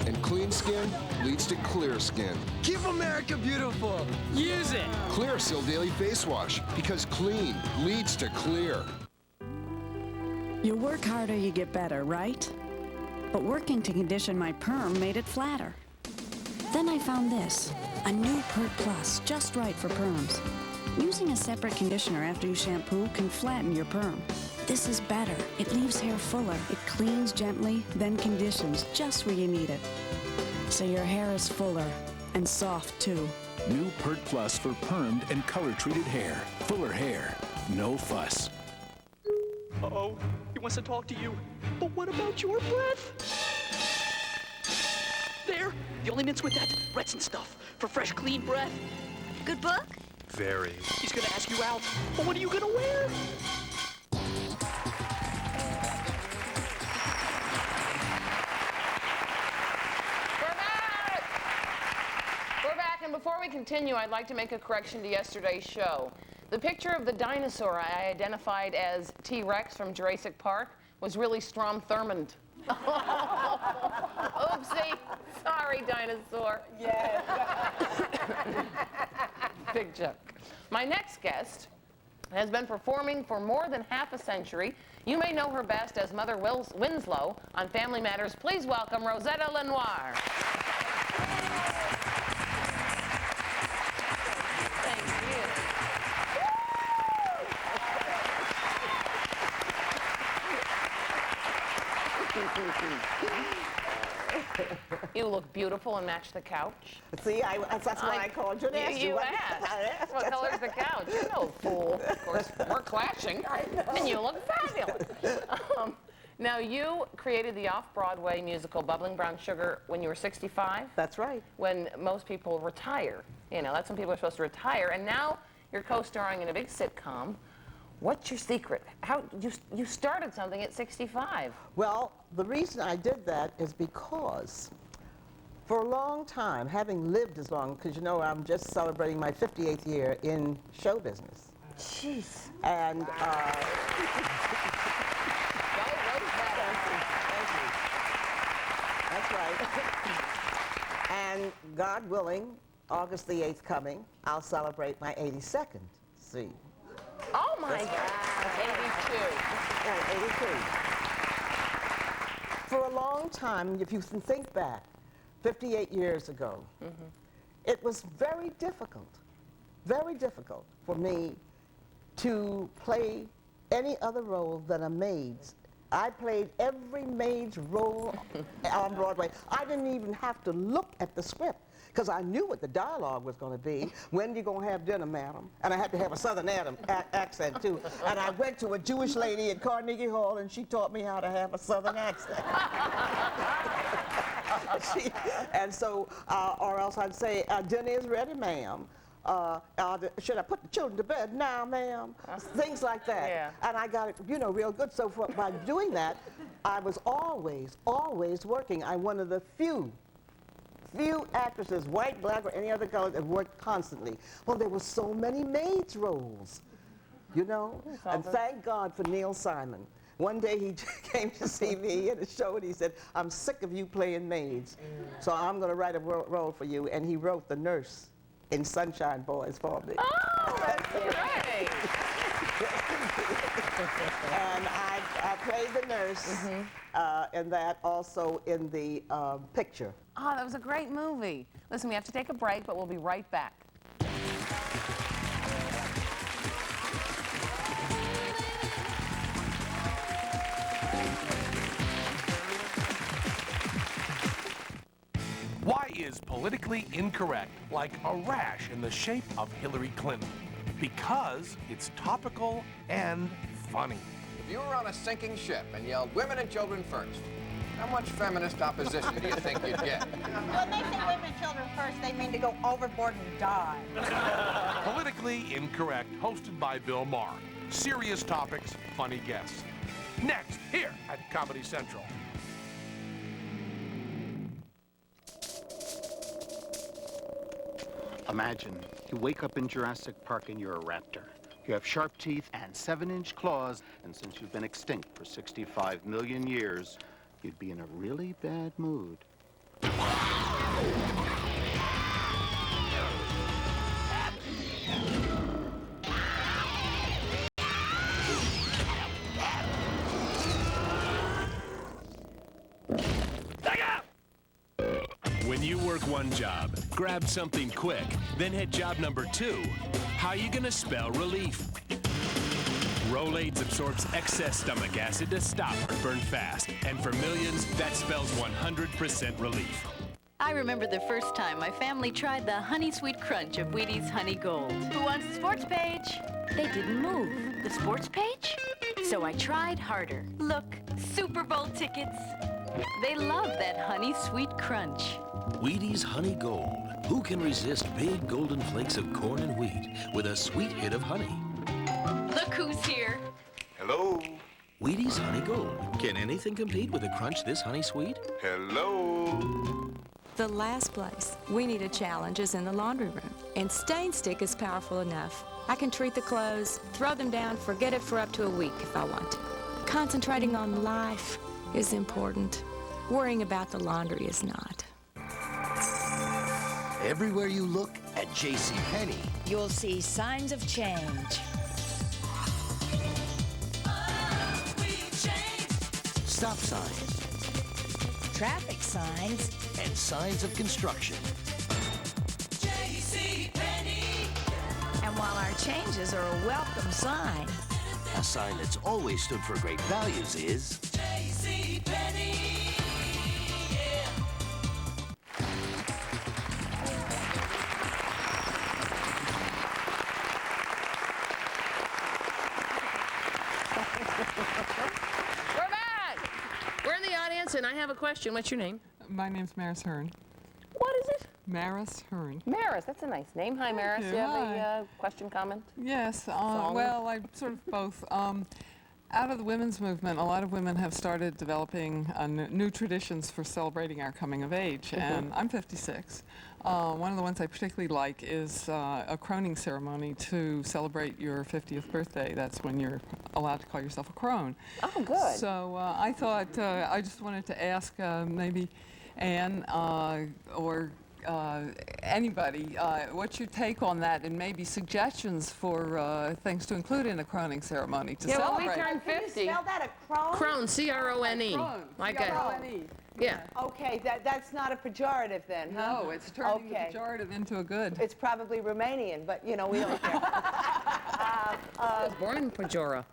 And clean skin leads to clear skin. Keep America beautiful. Use it. Clearasil Daily Face Wash, because clean leads to clear. You work harder, you get better, right? But working to condition my perm made it flatter. Then I found this, a new Pert Plus, just right for perms. Using a separate conditioner after you shampoo can flatten your perm. This is better. It leaves hair fuller. It cleans gently, then conditions just where you need it. So your hair is fuller and soft, too. New Pert Plus for permed and color-treated hair. Fuller hair, no fuss. Uh-oh, he wants to talk to you. But what about your breath? There, the only mints with that Retsin stuff for fresh, clean breath. Good book? Very. He's gonna ask you out. But what are you gonna wear? We're back, and before we continue, I'd like to make a correction to yesterday's show. The picture of the dinosaur I identified as T-Rex from Jurassic Park was really Strom Thurmond. Oopsie. Sorry, dinosaur. Yes. Big joke. My next guest has been performing for more than half a century. You may know her best as Mother Winslow on Family Matters. Please welcome Rosetta Lenoir. You look beautiful and match the couch. See, that's why I called you and asked you. You asked. What color's the couch? You're no fool. Of course, we're clashing. And you look fabulous. Now, you created the off-Broadway musical Bubbling Brown Sugar when you were 65? That's right. When most people retire. You know, that's when people are supposed to retire. And now you're co-starring in a big sitcom. What's your secret? How you started something at 65? Well, the reason I did that is because for a long time, having lived as long, because you know I'm just celebrating my 58th year in show business. Jeez. And that's right. And God willing, August the 8th coming, I'll celebrate my 82nd. See. Oh my God. 82. Yeah, 82. For a long time, if you can think back, 58 years ago, it was very difficult for me to play any other role than a maid's. I played every maid's role on Broadway. I didn't even have to look at the script because I knew what the dialogue was going to be. When you going to have dinner, madam? And I had to have a Southern accent, too. And I went to a Jewish lady at Carnegie Hall, and she taught me how to have a Southern accent. And so, or else I'd say, dinner is ready, ma'am. should I put the children to bed now, ma'am? Things like that. Yeah. And I got it, you know, real good. So by doing that, I was always working. I'm one of the few actresses, white, black, or any other color, that worked constantly. Well, there were so many maids roles, you know? And thank God for Neil Simon. One day he came to see me at a show and he said, I'm sick of you playing maids, so I'm going to write a role for you. And he wrote the nurse in Sunshine Boys for me. Oh, that's great. And I played the nurse, and that also in the picture. Oh, that was a great movie. Listen, we have to take a break, but we'll be right back. Why is politically incorrect like a rash in the shape of Hillary Clinton? Because it's topical and funny. If you were on a sinking ship and yelled, women and children first, how much feminist opposition do you think you'd get? When they say women and children first, they mean to go overboard and die. Politically Incorrect, hosted by Bill Maher. Serious topics, funny guests. Next, here at Comedy Central. Imagine you wake up in Jurassic Park and you're a raptor. You have sharp teeth and 7-inch claws, and since you've been extinct for 65 million years, you'd be in a really bad mood. When you work one job, grab something quick, then hit job number 2. How you gonna spell relief? Rolaids absorbs excess stomach acid to stop heartburn fast. And for millions, that spells 100% relief. I remember the first time my family tried the Honey Sweet Crunch of Wheaties Honey Gold. Who wants the sports page? They didn't move. The sports page? So I tried harder. Look, Super Bowl tickets. They love that Honey Sweet Crunch. Wheaties Honey Gold. Who can resist big golden flakes of corn and wheat with a sweet hit of honey? Look who's here. Hello? Wheaties Honey Gold. Can anything compete with a crunch this honey sweet? Hello? The last place we need a challenge is in the laundry room. And Stain Stick is powerful enough. I can treat the clothes, throw them down, forget it for up to a week if I want to. Concentrating on life is important. Worrying about the laundry is not. Everywhere you look at JCPenney, you'll see signs of change. Stop signs, Traffic signs, and signs of construction. JCPenney. And while our changes are a welcome sign, A sign that's always stood for great values is JCPenney. We're back! We're in the audience, and I have a question. What's your name? My name's Maris Hearn. What is it? Maris Hearn. Maris, that's a nice name. Hi, Maris. you. You have Hi. a question, comment? Yes, Song? well, I sort of both. Out of the women's movement, a lot of women have started developing new traditions for celebrating our coming of age, and I'm 56. One of the ones I particularly like is a croning ceremony to celebrate your 50th birthday. That's when you're allowed to call yourself a crone. Oh, good. So I thought, I just wanted to ask maybe Anne or anybody, what's your take on that, and maybe suggestions for things to include in a croning ceremony to celebrate? Well, we turned 50. Can you spell that, a crone? Crone, C-R-O-N-E. Like C-R-O-N-E. Yeah. Okay, that's not a pejorative then, huh? No, it's turning the pejorative into a good. It's probably Romanian, but you know, we don't care. I was born in Pejora.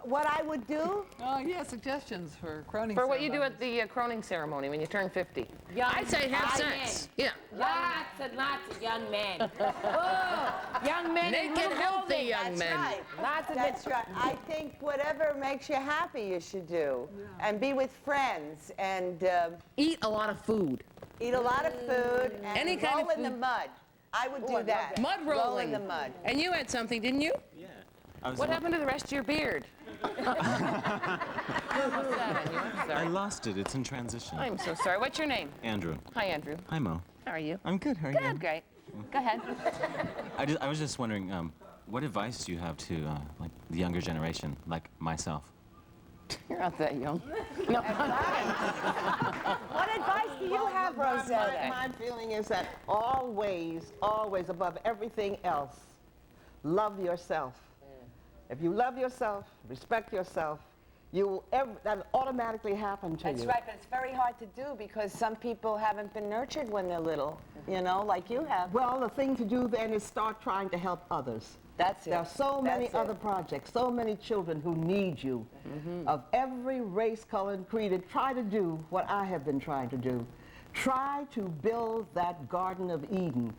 What I would do? Yeah, suggestions for croning For what you do at the croning ceremony when you turn 50. I'd say have sex. Yeah. Lots and lots of young men. Young men in Naked, little healthy clothing. young That's men. Right. That's right. I think whatever makes you happy, you should do, and be with friends and eat a lot of food. Eat a lot of food and Any kind roll of in the food. mud. I would Ooh, do I love that. Mud Roll rolling. in the mud. And you had something, didn't you? Yeah. What happened to the rest of your beard? I lost it. It's in transition. I'm so sorry. What's your name? Andrew. Hi, Andrew. Hi, Mo. How are you? I'm good. How are you? Good, great. Go ahead. I was just wondering, what advice do you have to like the younger generation, like myself? You're not that young. No. What advice do you have, Rosetta? My feeling is that always, always above everything else, love yourself. If you love yourself, respect yourself, that'll automatically happen to you. That's right, but it's very hard to do because some people haven't been nurtured when they're little, you know, like you have. Well, the thing to do then is start trying to help others. That's it. There are so many That's other it. projects, so many children who need you, of every race, color, and creed, and try to do what I have been trying to do. Try to build that Garden of Eden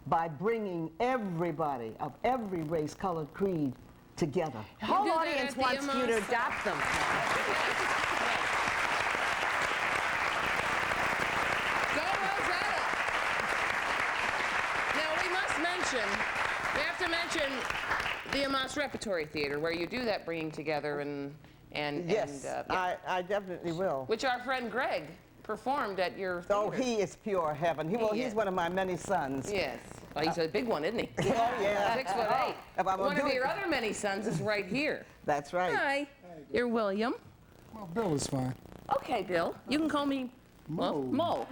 by bringing everybody of every race, color, creed together. The whole audience wants you to adopt them. Go Rosetta! Now we have to mention the Amos Repertory Theater, where you do that bringing together and yes, yeah. I definitely will. Which our friend Greg performed at your theater. Oh, he is pure heaven. He's one of my many sons. Yes. Well, he's a big one, isn't he? Oh, yeah. 6'8". If I'm One of doing- your other many sons is right here. That's right. Hi. You're William. Well, Bill is fine. Okay, Bill. You can call me Mo.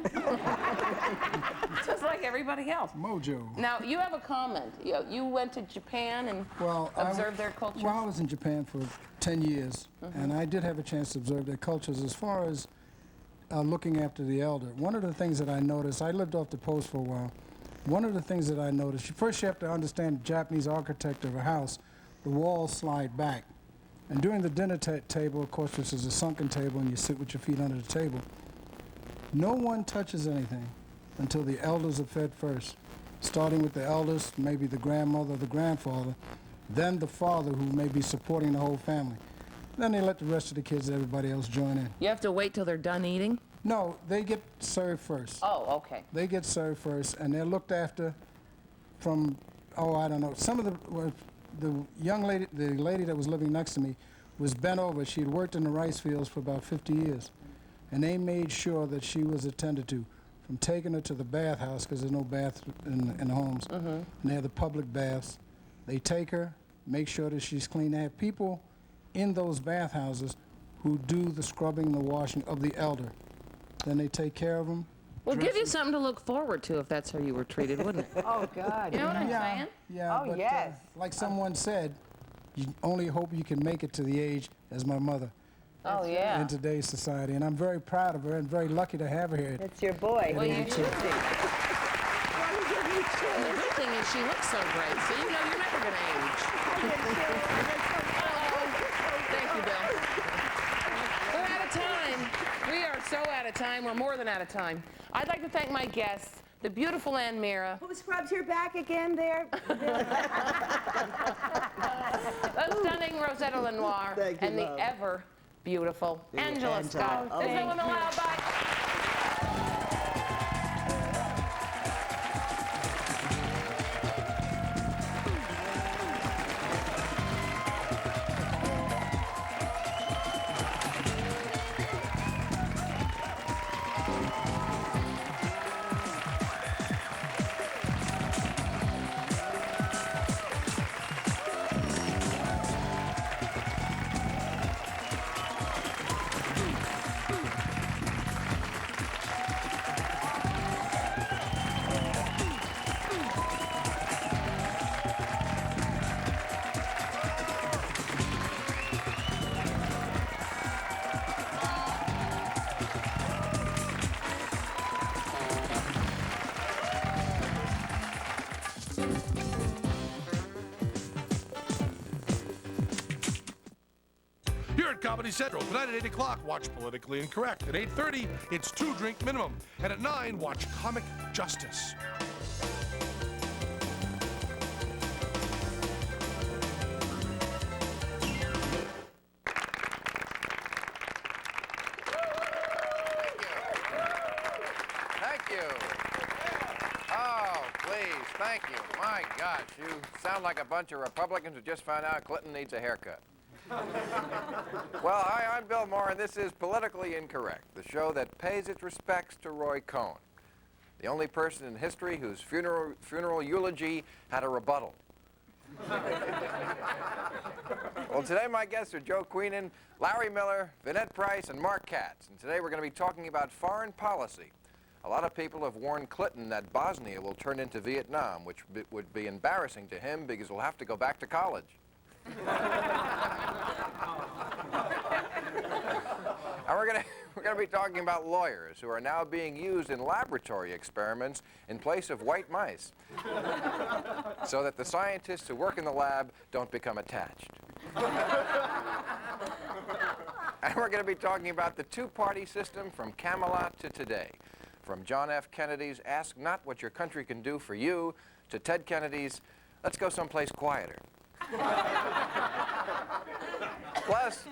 Just like everybody else. Mojo. Now, you have a comment. You went to Japan and observed their culture? Well, I was in Japan for 10 years, and I did have a chance to observe their cultures as far as looking after the elder. One of the things that I noticed, I lived off the post for a while. One of the things that I noticed, first you have to understand Japanese architecture of a house. The walls slide back. And during the dinner table, of course, this is a sunken table, and you sit with your feet under the table. No one touches anything until the elders are fed first, starting with the eldest, maybe the grandmother or the grandfather, then the father who may be supporting the whole family. Then they let the rest of the kids and everybody else join in. You have to wait till they're done eating? No, they get served first. Oh, okay. They get served first, and they're looked after from, I don't know. Some of the young lady, the lady that was living next to me, was bent over. She had worked in the rice fields for about 50 years. And they made sure that she was attended to, from taking her to the bathhouse, because there's no bath in the homes. And they have the public baths. They take her, make sure that she's clean. They have people in those bathhouses who do the scrubbing and the washing of the elder. Then they take care of them. Well, give you something to look forward to if that's how you were treated, wouldn't it? Oh, God. You know what I'm saying? Yeah, Oh, but, yes. like someone said, you only hope you can make it to the age as my mother. Oh, yeah. In today's society, and I'm very proud of her and very lucky to have her here. It's your boy. Well, you should be. And the good thing is she looks so great, so you know you're never going to age. Thank you, Bill. We're out of time. We are so out of time. We're more than out of time. I'd like to thank my guests, the beautiful Ann Mira. Who scrubs your back again there? The stunning Rosetta Lenoir. Thank you, and the love. ever beautiful Angela Angela. Scott. Oh, There's no thank one allowed. Bye. Here at Comedy Central, tonight at 8 o'clock, watch Politically Incorrect. At 8:30, it's 2-drink minimum. And at 9, watch Comic Justice. Thank you. Oh, please, thank Thank you. My gosh, you sound like a bunch of Republicans who just found out Clinton needs a haircut. Well, hi, I'm Bill Maher, and this is Politically Incorrect, the show that pays its respects to Roy Cohn, the only person in history whose funeral eulogy had a rebuttal. Well, today my guests are Joe Queenan, Larry Miller, Vinette Price, and Mark Katz. And today we're going to be talking about foreign policy. A lot of people have warned Clinton that Bosnia will turn into Vietnam, which would be embarrassing to him because he'll have to go back to college. And we're gonna be talking about lawyers who are now being used in laboratory experiments in place of white mice, so that the scientists who work in the lab don't become attached. And we're going to be talking about the two-party system from Camelot to today, from John F. Kennedy's "Ask not what your country can do for you" to Ted Kennedy's "Let's go someplace quieter." Plus,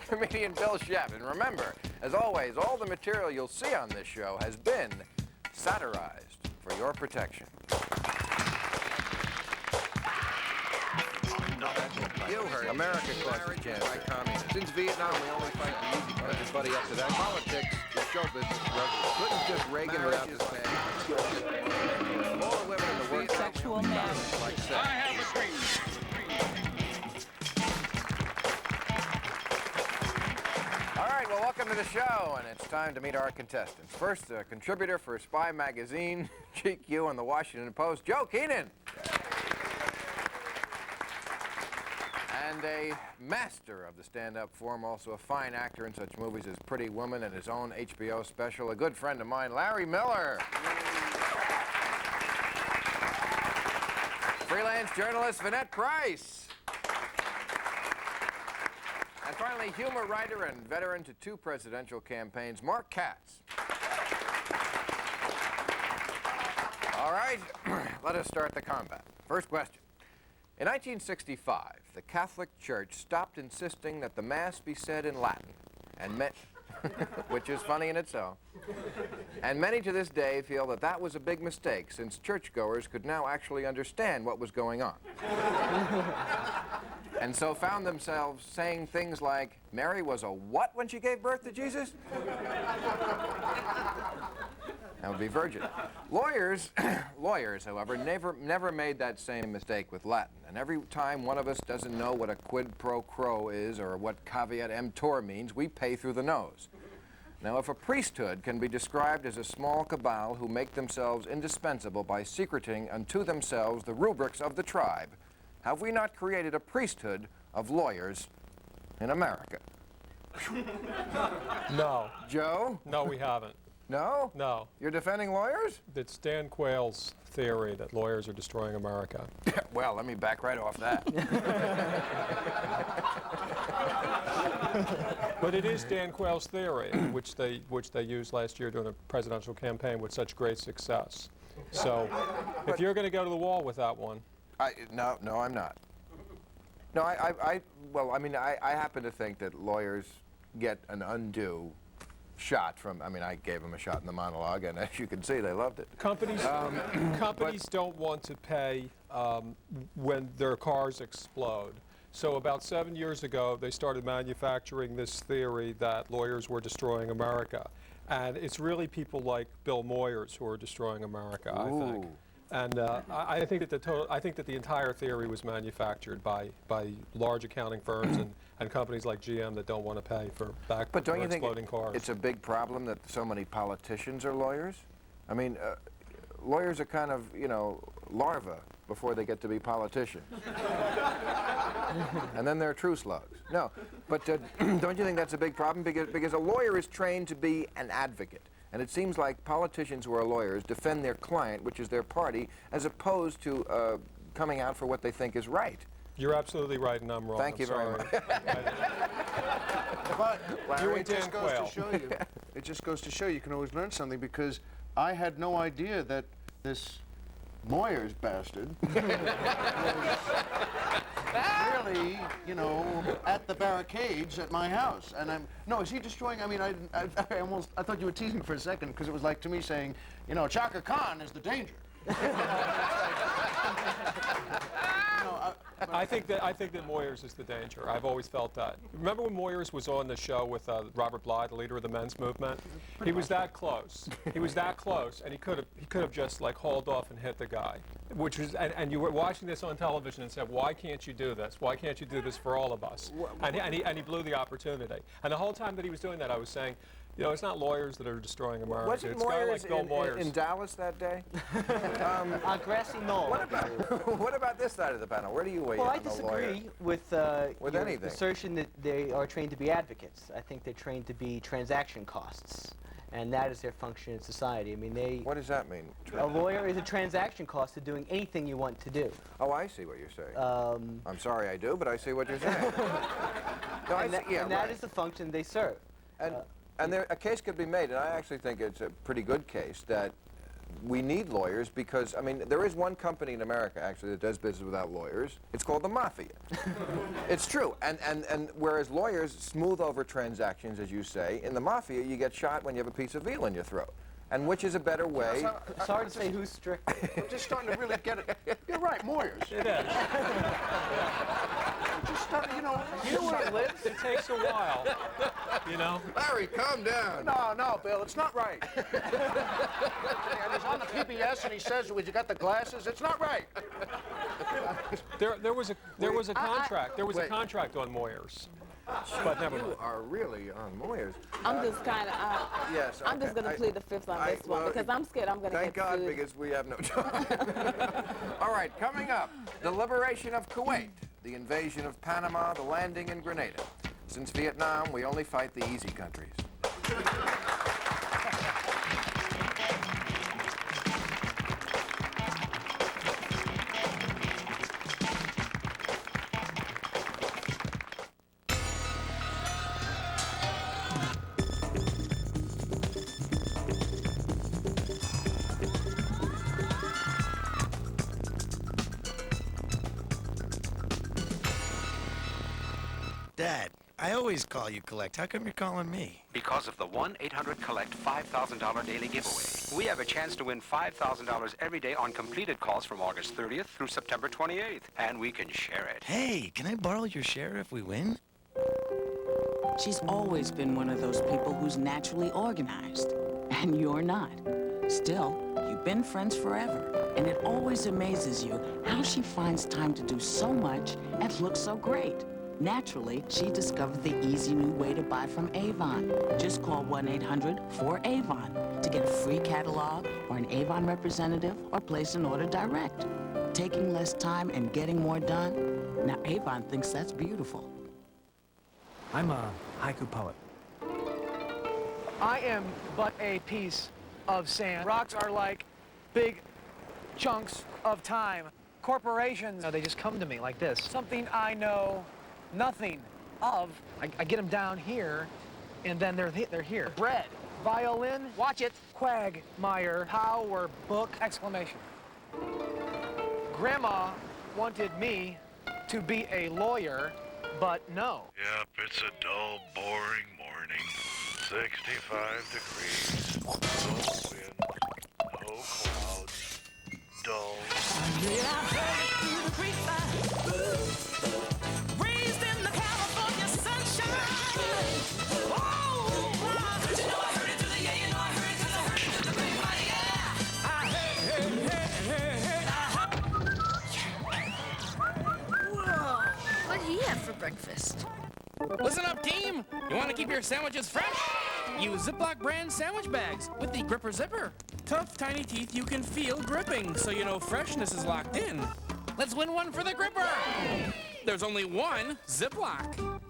comedian Bill Sheff. And remember, as always, all the material you'll see on this show has been satirized for your protection. You heard America causes chance by communism. Since Vietnam, we only fight the easy part. Everybody up to that. Politics is show business. Clinton's just Reagan without the thing. All the women in the world. Sexual marriage. Like sex. I have a dream. All right, well, welcome to the show, and it's time to meet our contestants. First, a contributor for Spy Magazine, GQ, and the Washington Post, Joe Queenan. And a master of the stand-up form, also a fine actor in such movies as Pretty Woman and his own HBO special, a good friend of mine, Larry Miller. Freelance journalist Vinette Price. And finally, humor writer and veteran to 2 presidential campaigns, Mark Katz. All right, let us start the combat. First question. In 1965, the Catholic Church stopped insisting that the Mass be said in Latin, and which is funny in itself. And many to this day feel that that was a big mistake, since churchgoers could now actually understand what was going on. And so found themselves saying things like, Mary was a what when she gave birth to Jesus? That would be virgin. Lawyers, however, never made that same mistake with Latin. And every time one of us doesn't know what a quid pro quo is or what caveat emptor means, we pay through the nose. Now, if a priesthood can be described as a small cabal who make themselves indispensable by secreting unto themselves the rubrics of the tribe, have we not created a priesthood of lawyers in America? No. Joe? No, we haven't. No? No. You're defending lawyers? It's Dan Quayle's theory that lawyers are destroying America. Well, let me back right off that. But it is Dan Quayle's theory, which they used last year during a presidential campaign with such great success. So, if you're going to go to the wall with that one. No, I'm not. No, well, I mean, I happen to think that lawyers get an undue shot from, I mean, I gave them a shot in the monologue, and as you can see, they loved it. Companies don't want to pay when their cars explode. So about 7 years ago, they started manufacturing this theory that lawyers were destroying America. And it's really people like Bill Moyers who are destroying America, I think. And I think that the entire theory was manufactured by large accounting firms and companies like GM that don't want to pay for exploding cars. It's a big problem that so many politicians are lawyers? I mean, lawyers are kind of, you know, larvae before they get to be politicians. And then they're true slugs. No, but don't you think that's a big problem? Because a lawyer is trained to be an advocate. And it seems like politicians who are lawyers defend their client, which is their party, as opposed to coming out for what they think is right. You're absolutely right, and I'm wrong. Thank you very much. But Larry, it just goes to show you. It just goes to show you can always learn something, because I had no idea that this Moyers bastard was really, you know, at the barricades at my house. And no, is he destroying? I mean, I thought you were teasing for a second, because it was like to me saying, you know, Chaka Khan is the danger. I think that Moyers is the danger. I've always felt that. Remember when Moyers was on the show with Robert Bly, the leader of the men's movement? He was that close. He was that close, and he could have just like hauled off and hit the guy. Which was, and you were watching this on television and said, why can't you do this? Why can't you do this for all of us? And he blew the opportunity. And the whole time that he was doing that, I was saying, you know, it's not lawyers that are destroying America. Wasn't It's a guy like Bill Moyers. in Dallas that day? On grassy knoll. What about this side of the panel? Where do you weigh Well, in I on the lawyer? disagree with your anything. assertion that they are trained to be advocates. I think they're trained to be transaction costs, and that is their function in society. I mean, What does that mean? A lawyer is a transaction cost of doing anything you want to do. Oh, I see what you're saying. I'm sorry I do, but I see what you're saying. No, that is the function they serve. And a case could be made, and I actually think it's a pretty good case, that we need lawyers because, I mean, there is one company in America, actually, that does business without lawyers. It's called the Mafia. It's true. And whereas lawyers smooth over transactions, as you say, in the Mafia, you get shot when you have a piece of veal in your throat. And which is a better way? Sorry to say who's strict. I'm just starting to really get it. You're right, Moyers. It is. Just starting, you know where it lives? It takes a while, you know? Larry, calm down. No, Bill, it's not right. And he's on the PBS and he says, "Well, you got the glasses?" It's not right. There was a contract. There was a contract on Moyers. But never mind. You are really on Moyers. I'm just kind of, yes, I'm just going to plead the fifth on this one because I'm scared I'm going to get Thank God, sued. because we have no time. All right, coming up, the liberation of Kuwait, the invasion of Panama, the landing in Grenada. Since Vietnam, we only fight the easy countries. Dad, I always call you Collect. How come you're calling me? Because of the 1-800-COLLECT $5,000 daily giveaway. We have a chance to win $5,000 every day on completed calls from August 30th through September 28th, and we can share it. Hey, can I borrow your share if we win? She's always been one of those people who's naturally organized, and you're not. Still, you've been friends forever, and it always amazes you how she finds time to do so much and look so great. Naturally, she discovered the easy new way to buy from Avon. Just call 1-800-4AVON to get a free catalog or an Avon representative or place an order direct. Taking less time and getting more done? Now Avon thinks that's beautiful. I'm a haiku poet. I am but a piece of sand. Rocks are like big chunks of time. Corporations, they just come to me like this. Something I know nothing of. I get them down here, and then they're here. Bread, violin, watch it, quagmire, power book, exclamation. Grandma wanted me to be a lawyer, but no. Yep, it's a dull, boring morning. 65 degrees, no wind, no clouds, dull. What'd he have for breakfast? Listen up, team! You want to keep your sandwiches fresh? Use Ziploc brand sandwich bags with the Gripper Zipper. Tough, tiny teeth you can feel gripping, so you know freshness is locked in. Let's win one for the Gripper! There's only one Ziploc.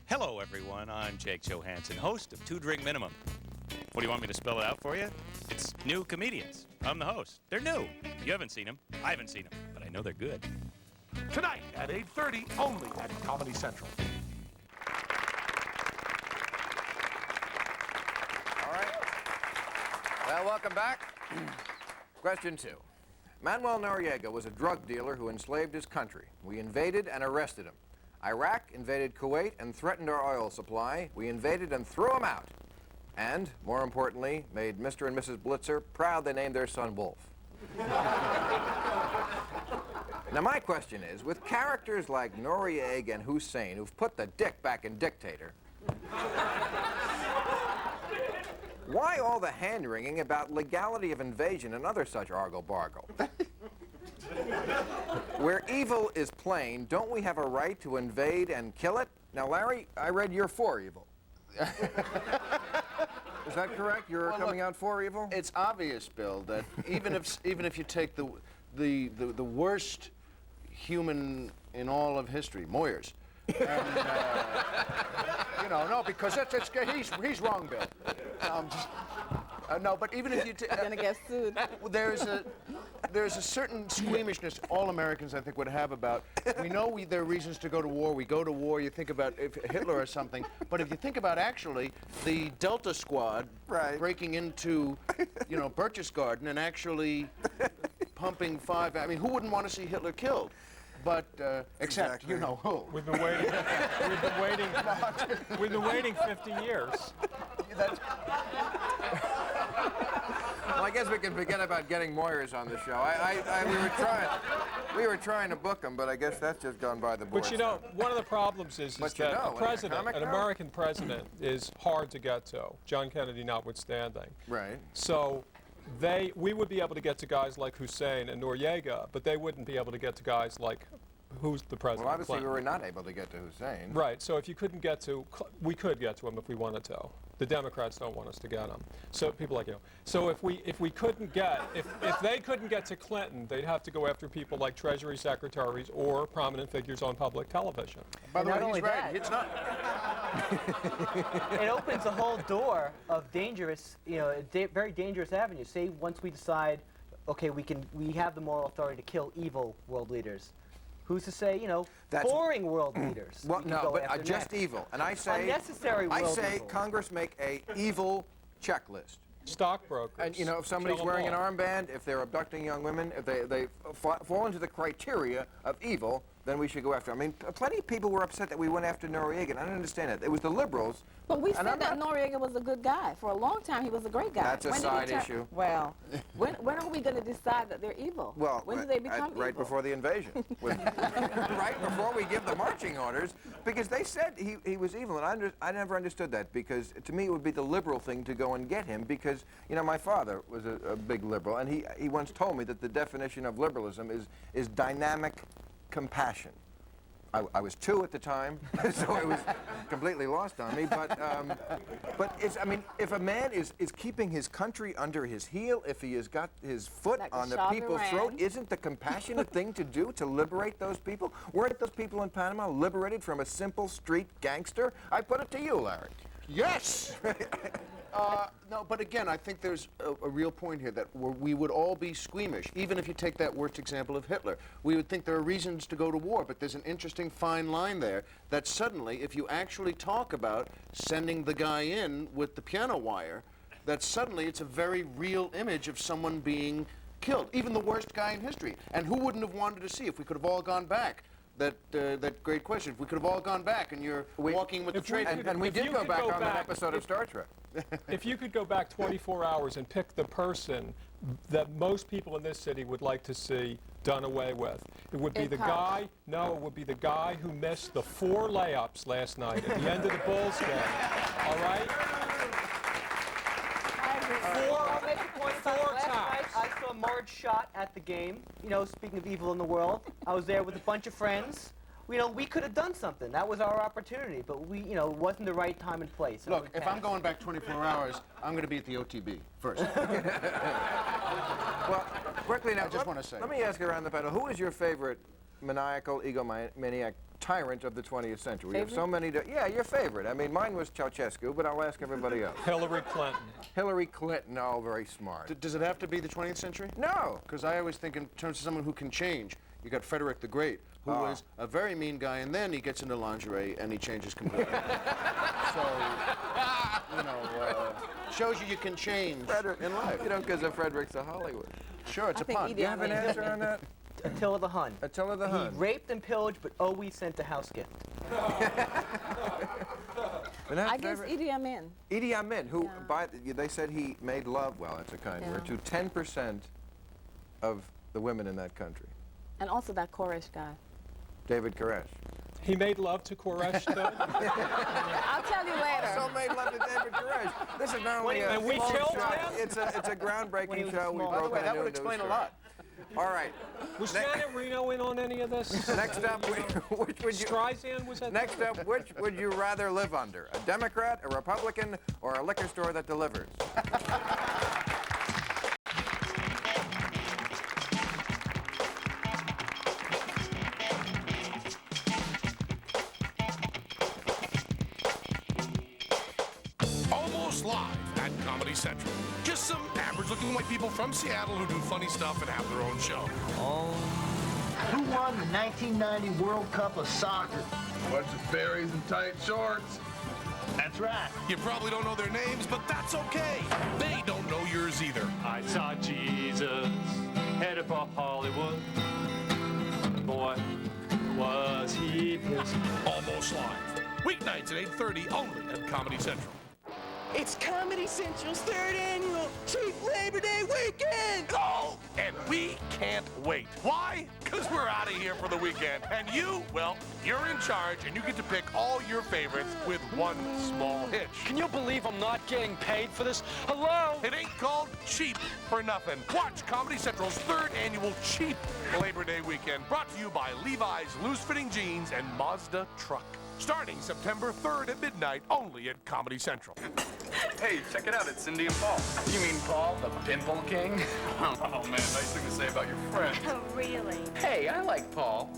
Hello, everyone. I'm Jake Johansson, host of Two Drink Minimum. What do you want me to spell it out for you? It's new comedians. I'm the host. They're new. You haven't seen them. I haven't seen them, but I know they're good. Tonight at 8:30, only at Comedy Central. All right. Well, welcome back. Question 2. Manuel Noriega was a drug dealer who enslaved his country. We invaded and arrested him. Iraq invaded Kuwait and threatened our oil supply. We invaded and threw him out. And, more importantly, made Mr. and Mrs. Blitzer proud they named their son Wolf. Now, my question is, with characters like Noriega and Hussein, who've put the dick back in dictator, why all the hand-wringing about legality of invasion and other such argle-bargle? Where evil is plain, don't we have a right to invade and kill it? Now, Larry, I read you're for evil. Is that correct? You're coming out for evil? It's obvious, Bill, that even if you take the worst human in all of history, Moyers, and, you know, no, because he's wrong, Bill. No, but even if you gonna get sued. There's a certain squeamishness all Americans, I think, would have about. We know there are reasons to go to war. We go to war. You think about Hitler or something. But if you think about actually the Delta Squad breaking into, you know, Berchtesgaden and actually pumping 5. I mean, who wouldn't want to see Hitler killed? But except you know who. We've been waiting. We've been waiting 50 years. Well, I guess we can forget about getting Moyers on the show. We were trying to book him, but I guess that's just gone by the board. But you know, one of the problems is that a president, an American president, is hard to get to, John Kennedy notwithstanding. Right. So we would be able to get to guys like Hussein and Noriega, but they wouldn't be able to get to guys like who's the president. Well, obviously Clinton. we were not able to get to Hussein. Right. So if you couldn't get to, we could get to him if we wanted to. The Democrats don't want us to get him. So people like you. So if we couldn't get, if they couldn't get to Clinton, they'd have to go after people like Treasury secretaries or prominent figures on public television. By the way, only he's right. that. It's not. It opens a whole door of dangerous, you know, very dangerous avenues. Say once we decide, okay, we have the moral authority to kill evil world leaders. Who's to say, you know, boring world leaders? Well, no, but just evil. And I say, unnecessary world evil. Congress make a evil checklist. Stockbrokers. And you know, if somebody's wearing an armband, if they're abducting young women, if they fall into the criteria of evil, then we should go after them. I mean, plenty of people were upset that we went after Noriega. I don't understand it. It was the liberals. But we said that Noriega was a good guy. For a long time, he was a great guy. That's a side issue. Well, when are we going to decide that they're evil? Well, when do they become evil? Right before the invasion. Right before we give the marching orders, because they said he was evil, and I never understood that, because to me it would be the liberal thing to go and get him, because, you know, my father was a big liberal, and he once told me that the definition of liberalism is dynamic compassion. I was 2 at the time, so it was completely lost on me. But it's, I mean, if a man is keeping his country under his heel, if he has got his foot on the people's throat, isn't the compassionate thing to do to liberate those people? Weren't those people in Panama liberated from a simple street gangster? I put it to you, Larry. Yes! No, but again, I think there's a real point here that we would all be squeamish, even if you take that worst example of Hitler. We would think there are reasons to go to war, but there's an interesting fine line there that suddenly, if you actually talk about sending the guy in with the piano wire, that suddenly it's a very real image of someone being killed, even the worst guy in history. And who wouldn't have wanted to see if we could have all gone back? That great question. If we could have all gone back and you're walking with the trade. And we did go back on an episode of Star Trek. If you could go back 24 hours and pick the person that most people in this city would like to see done away with, it would be the guy, no, it would be the guy who missed the 4 layups last night at the end of the Bulls game. All right? I saw Marge shot at the game. You know, speaking of evil in the world, I was there with a bunch of friends. You know, we could have done something. That was our opportunity, but we, you know, it wasn't the right time and place. So look, if I'm going back 24 hours, I'm going to be at the OTB first. Well, quickly now, I just want to say. Let me ask you around the panel, who is your favorite maniacal, egomaniac tyrant of the 20th century? We have so many to, yeah, your favorite. I mean, mine was Ceausescu, but I'll ask everybody else. Hillary Clinton. Hillary Clinton, oh, very smart. Does it have to be the 20th century? No. Because I always think in terms of someone who can change. You got Frederick the Great, who was a very mean guy, and then he gets into lingerie and he changes completely. So, you know, shows you can change in life. You know, because of Frederick's of Hollywood. Sure, it's a pun. Do you have an answer on that? Attila the Hun. Attila the Hun. He raped and pillaged, but always sent a house gift. I guess Idi Amin. Idi Amin, who, they said he made love, well, that's a kind word, to 10% of the women in that country. And also that Koresh guy. David Koresh. He made love to Koresh, though. I'll tell you later. Also made love to David Koresh. This is not only a And we small killed show, him? it's a groundbreaking show. We By the broke way, a that new would news explain a story. lot. All right. Was Janet Reno in on any of this? Next up, which would you? Streisand was at Next up, which would you rather live under? A Democrat, a Republican, or a liquor store that delivers? Almost live at Comedy Central. Just some average-looking white people from Seattle who do funny stuff and have their own show. Who won the 1990 World Cup of Soccer? Bunch of fairies in tight shorts. That's right. You probably don't know their names, but that's okay. They don't know yours either. I saw Jesus headed for Hollywood. Boy, was he pissed. Almost live. Weeknights at 8:30 only at Comedy Central. It's Comedy Central's 3rd annual Cheap Labor Day Weekend! Go! And we can't wait. Why? Because we're out of here for the weekend. And you, well, you're in charge and you get to pick all your favorites with one small hitch. Can you believe I'm not getting paid for this? Hello? It ain't called cheap for nothing. Watch Comedy Central's 3rd annual Cheap Labor Day Weekend, brought to you by Levi's Loose-Fitting Jeans and Mazda Truck. Starting September 3rd at midnight, only at Comedy Central. Hey, check it out, it's Cindy and Paul. You mean Paul, the Pimple King? Oh man, nice thing to say about your friend. Oh, really? Hey, I like Paul.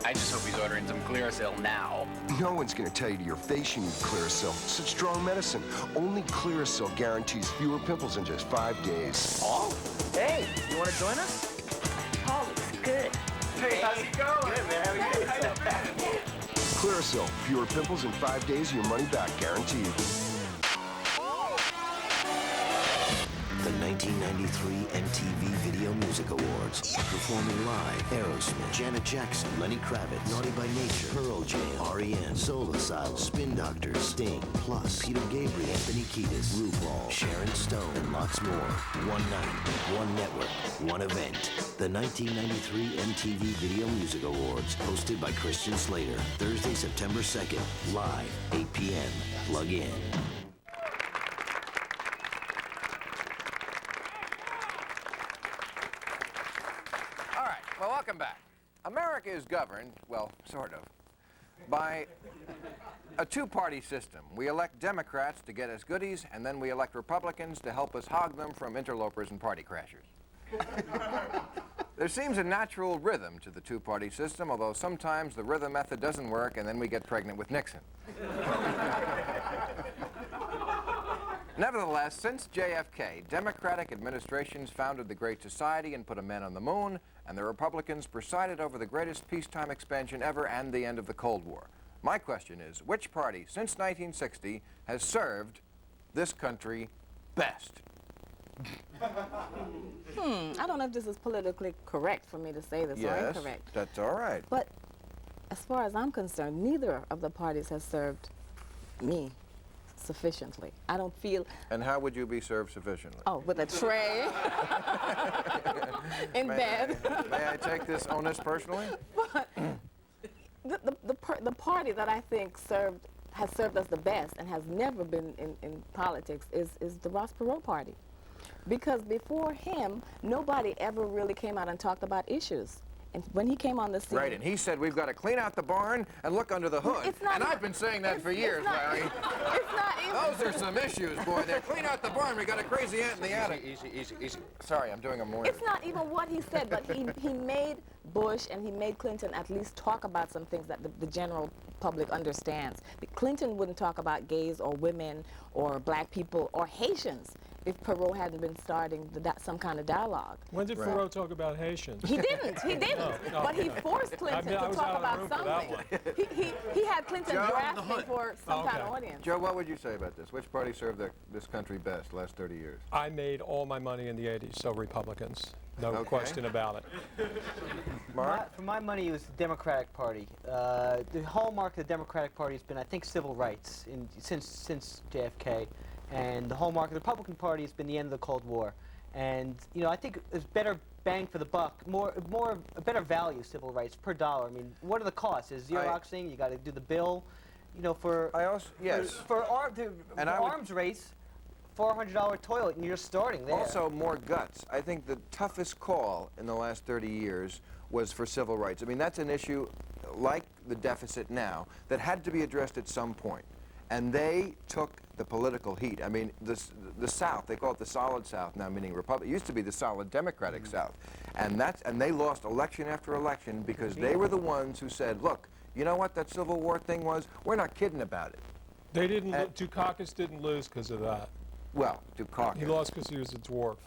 I just hope he's ordering some Clearasil now. No one's going to tell you to your face you need Clearasil. Such strong medicine. Only Clearasil guarantees fewer pimples in just 5 days. Paul? Hey, you want to join us? Paul looks good. Hey, how's it going? Good, man. How are you? Clearasil. Fewer pimples in 5 days, your money back guaranteed. The 1993 MTV Video Music Awards. Performing live, Aerosmith, Janet Jackson, Lenny Kravitz, Naughty by Nature, Pearl Jam, R.E.M., Soul Asylum, Spin Doctors, Sting, plus Peter Gabriel, Anthony Kiedis, RuPaul, Sharon Stone, and lots more. One night, one network, one event. The 1993 MTV Video Music Awards, hosted by Christian Slater. Thursday, September 2nd, live, 8 p.m. Plug in. All right, well, welcome back. America is governed, well, sort of, by a two-party system. We elect Democrats to get us goodies, and then we elect Republicans to help us hog them from interlopers and party crashers. There seems a natural rhythm to the two-party system, although sometimes the rhythm method doesn't work, and then we get pregnant with Nixon. Nevertheless, since JFK, Democratic administrations founded the Great Society and put a man on the moon, and the Republicans presided over the greatest peacetime expansion ever and the end of the Cold War. My question is, which party since 1960 has served this country best? I don't know if this is politically correct for me to say this or Yes, incorrect. that's all right. But as far as I'm concerned, neither of the parties has served me sufficiently. I don't feel... And how would you be served sufficiently? Oh, with a tray in bed. May I take this onus personally? But the party that I think has served us the best and has never been in politics is the Ross Perot party. Because before him, nobody ever really came out and talked about issues. And when he came on the scene... Right, and he said we've got to clean out the barn and look under the hood. And I've been saying that for years, Larry. It's not even... Those are some issues, boy. There. Clean out the barn. We got a crazy ant in the attic. Easy. Sorry, I'm doing a morning. It's not even what he said, but he made Bush and he made Clinton at least talk about some things that the general public understands. Clinton wouldn't talk about gays or women or black people or Haitians if Perot hadn't been starting some kind of dialogue. When did Perot talk about Haitians? He didn't. No. But he forced Clinton to talk about something. He had Clinton grasping for some kind of audience. Joe, what would you say about this? Which party served this country best the last 30 years? I made all my money in the 80s, so Republicans. No question about it. For my money, it was the Democratic Party. The hallmark of the Democratic Party has been, I think, civil rights since JFK. And the hallmark of the Republican Party has been the end of the Cold War. And, you know, I think it's better bang for the buck, a better value civil rights per dollar? I mean, what are the costs? Is Xeroxing? You got to do the bill, you know, for arms race. $400 toilet, and you're starting there. Also, more guts. I think the toughest call in the last 30 years was for civil rights. I mean, that's an issue like the deficit now that had to be addressed at some point. And they took the political heat. I mean, the South, they call it the solid South now, meaning Republic. It used to be the solid Democratic South. And they lost election after election because they were the ones who said, look, you know what that Civil War thing was? We're not kidding about it. They didn't, Dukakis didn't lose because of that. Well, Dukakis. He lost because he was a dwarf.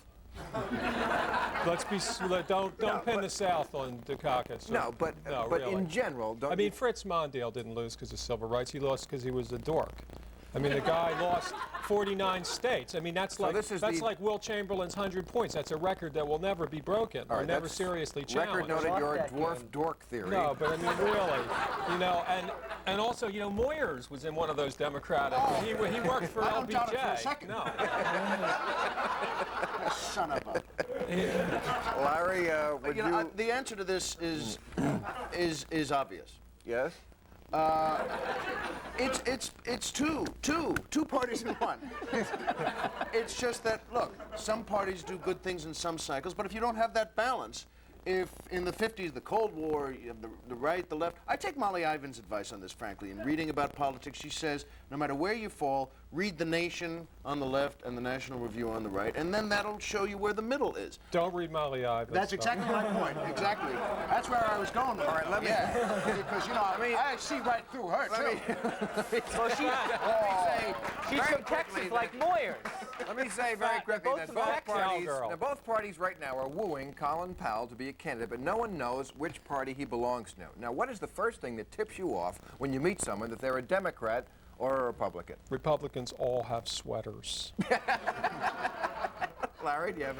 Don't pin the South on Dukakis. No, but really. In general, I mean, Fritz Mondale didn't lose because of civil rights. He lost because he was a dork. I mean, the guy lost 49 states. I mean, that's like Will Chamberlain's 100 points. That's a record that will never be broken or never seriously challenged. Record noted your dwarf dork theory. No, but I mean, really, you know, and also, you know, Moyers was in one of those Democratic. He worked for LBJ. I don't doubt it for a second. No. Son of a. Larry, would you? The answer to this is obvious. Yes. It's two parties in one. It's just that, look, some parties do good things in some cycles, but if you don't have that balance, if in the 50s, the Cold War, you have the right, the left. I take Molly Ivan's advice on this, frankly. In reading about politics, she says, no matter where you fall, read The Nation on the left and the National Review on the right, and then that'll show you where the middle is. Don't read Molly Ivan. That's exactly my point. Exactly. That's where I was going with it. All right, let me... Because, you know, I see right through her, too. Well, she's from Texas, like Moyers. Let me say very quickly that both parties right now are wooing Colin Powell to be a candidate, but no one knows which party he belongs to. Now, what is the first thing that tips you off when you meet someone that they're a Democrat or a Republican? Republicans all have sweaters. Larry, do you have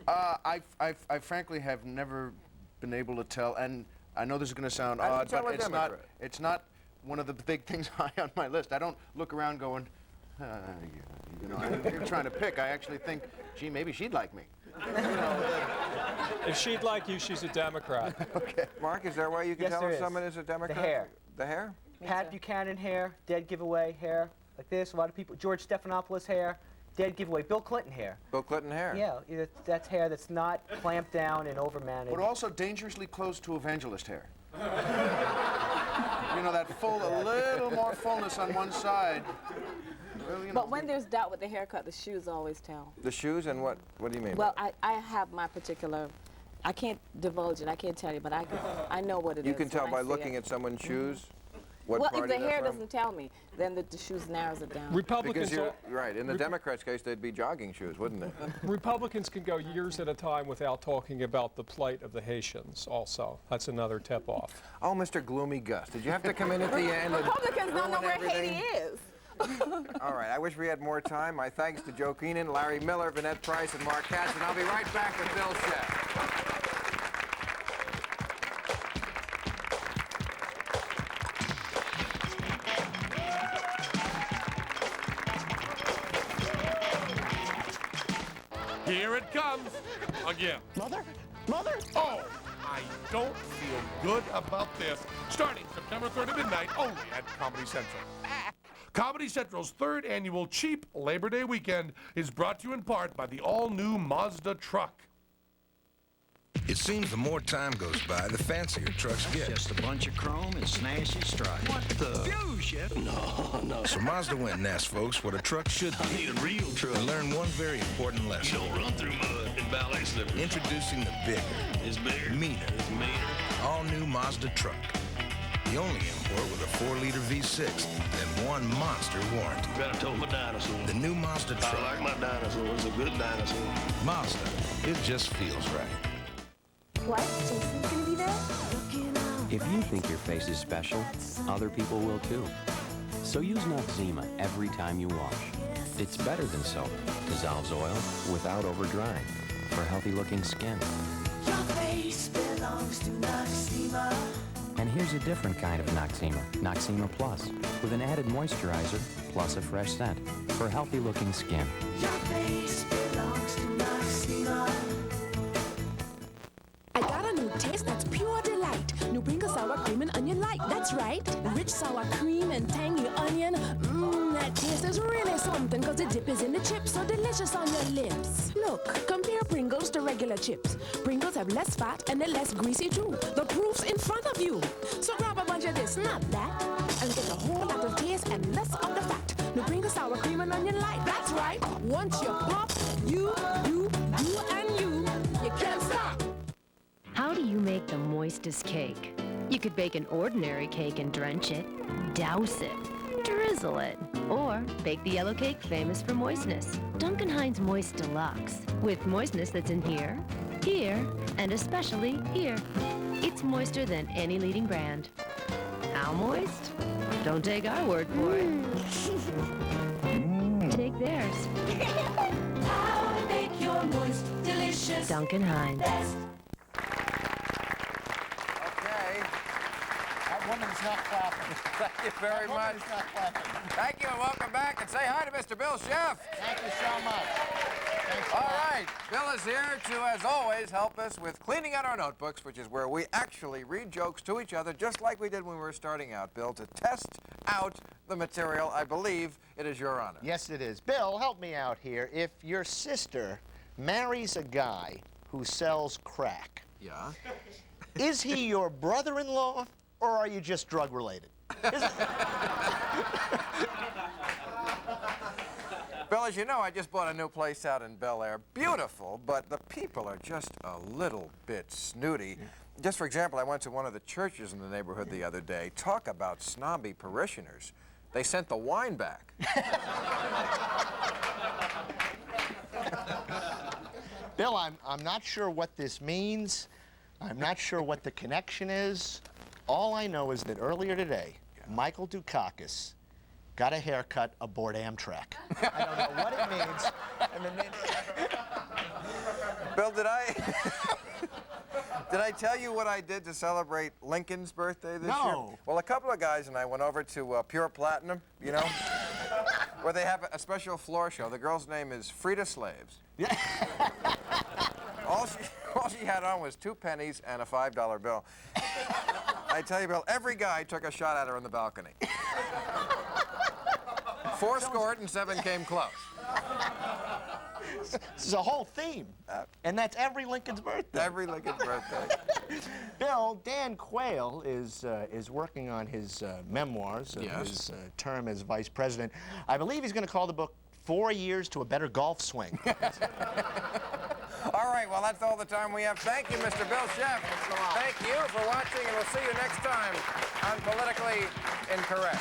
a... I frankly have never been able to tell, and I know this is going to sound odd, but it's not one of the big things high on my list. I don't look around going, you know, I'm trying to pick. I actually think, gee, maybe she'd like me. You know, if she'd like you, she's a Democrat. Okay. Mark, is there a way you can tell if someone is a Democrat? The hair. The hair? Pat Buchanan hair, dead giveaway hair, like this. A lot of people. George Stephanopoulos hair, dead giveaway. Bill Clinton hair. Bill Clinton hair? Yeah, that's hair that's not clamped down and overmanaged. But also dangerously close to evangelist hair. You know, that a little more fullness on one side. Well, you know, but when there's doubt with the haircut, the shoes always tell. The shoes and what do you mean? Well, I have my particular, I can't divulge it, I can't tell you, but I know what it is. You can tell by looking at someone's shoes? What well, party if the hair from? doesn't tell me, then the shoes narrows it down. Republicans because right. In the Democrats' case, they'd be jogging shoes, wouldn't they? Republicans can go years at a time without talking about the plight of the Haitians also. That's another tip-off. Oh, Mr. Gloomy Gus, did you have to come in at the end? Republicans don't know where Haiti is. All right, I wish we had more time. My thanks to Joe Keenan, Larry Miller, Vanette Price, and Mark Katz, and I'll be right back with Bill Sheff. Here it comes again. Mother? Oh, I don't feel good about this. Starting September 3rd at midnight, only at Comedy Central. Comedy Central's third annual Cheap Labor Day weekend is brought to you in part by the all-new Mazda truck. It seems the more time goes by, the fancier trucks get. Just a bunch of chrome and snazzy stripes. What the? Fusion? No. So Mazda went and asked folks what a truck should be. I need a real truck. And learned one very important lesson. You don't run through mud in ballet slippers. Introducing the bigger. It's bigger. Meaner. It's meaner. All-new Mazda truck. The only import with a 4-liter V6 and one monster warranty. You better tow my dinosaur. The new Mazda truck. I like my dinosaur. It's a good dinosaur. Mazda. It just feels right. What? Jason's gonna be there? If you think your face is special, other people will too. So use Noxzema every time you wash. It's better than soap. Dissolves oil without over-drying for healthy-looking skin. Your face belongs to Noxzema. And here's a different kind of Noxzema, Noxzema Plus, with an added moisturizer plus a fresh scent for healthy-looking skin. Your face belongs to Noxzema. taste that's pure delight. New Pringles sour cream and onion light. That's right. Rich sour cream and tangy onion. Mmm, that taste is really something, cause the dip is in the chips, so delicious on your lips. Look, compare Pringles to regular chips. Pringles have less fat and they're less greasy too. The proof's in front of you. So grab a bunch of this, not that, and get a whole lot of taste and less of the fat. New Pringles sour cream and onion light. That's right. Once you pop, you, and you can't stop. How do you make the moistest cake? You could bake an ordinary cake and drench it, douse it, drizzle it, or bake the yellow cake famous for moistness. Duncan Hines Moist Deluxe, with moistness that's in here, here, and especially here. It's moister than any leading brand. How moist? Don't take our word for it. Take theirs. How to make your moist, delicious. Duncan Hines. Best. Okay. That woman's not clapping. Thank you very much. Not clapping. Thank you and welcome back. And say hi to Mr. Bill Sheff. Thank you so much. Thanks. All right. Bill is here to, as always, help us with cleaning out our notebooks, which is where we actually read jokes to each other, just like we did when we were starting out, Bill, to test out the material. I believe it is your honor. Yes, it is. Bill, help me out here. If your sister marries a guy who sells crack, yeah, is he your brother-in-law, or are you just drug-related? Bill, as you know, I just bought a new place out in Bel Air. Beautiful, but the people are just a little bit snooty. Just for example, I went to one of the churches in the neighborhood the other day. Talk about snobby parishioners. They sent the wine back. Bill, I'm not sure what this means. I'm not sure what the connection is. All I know is that earlier today, Michael Dukakis got a haircut aboard Amtrak. I don't know what it means. Bill, did I tell you what I did to celebrate Lincoln's birthday this year? No. Well, a couple of guys and I went over to Pure Platinum, you know, where they have a special floor show. The girl's name is Frida Slaves. Yeah. all she had on was 2 pennies and a $5 bill. I tell you, Bill, every guy took a shot at her on the balcony. 4 scored and 7 came close. This is a whole theme, and that's every Lincoln's birthday. Every Lincoln's birthday. Bill, Dan Quayle is working on his memoirs of his term as vice president. I believe he's going to call the book 4 Years to a Better Golf Swing. All right, well, that's all the time we have. Thank you, Mr. Bill Sheff. Thank you for watching, and we'll see you next time on Politically Incorrect.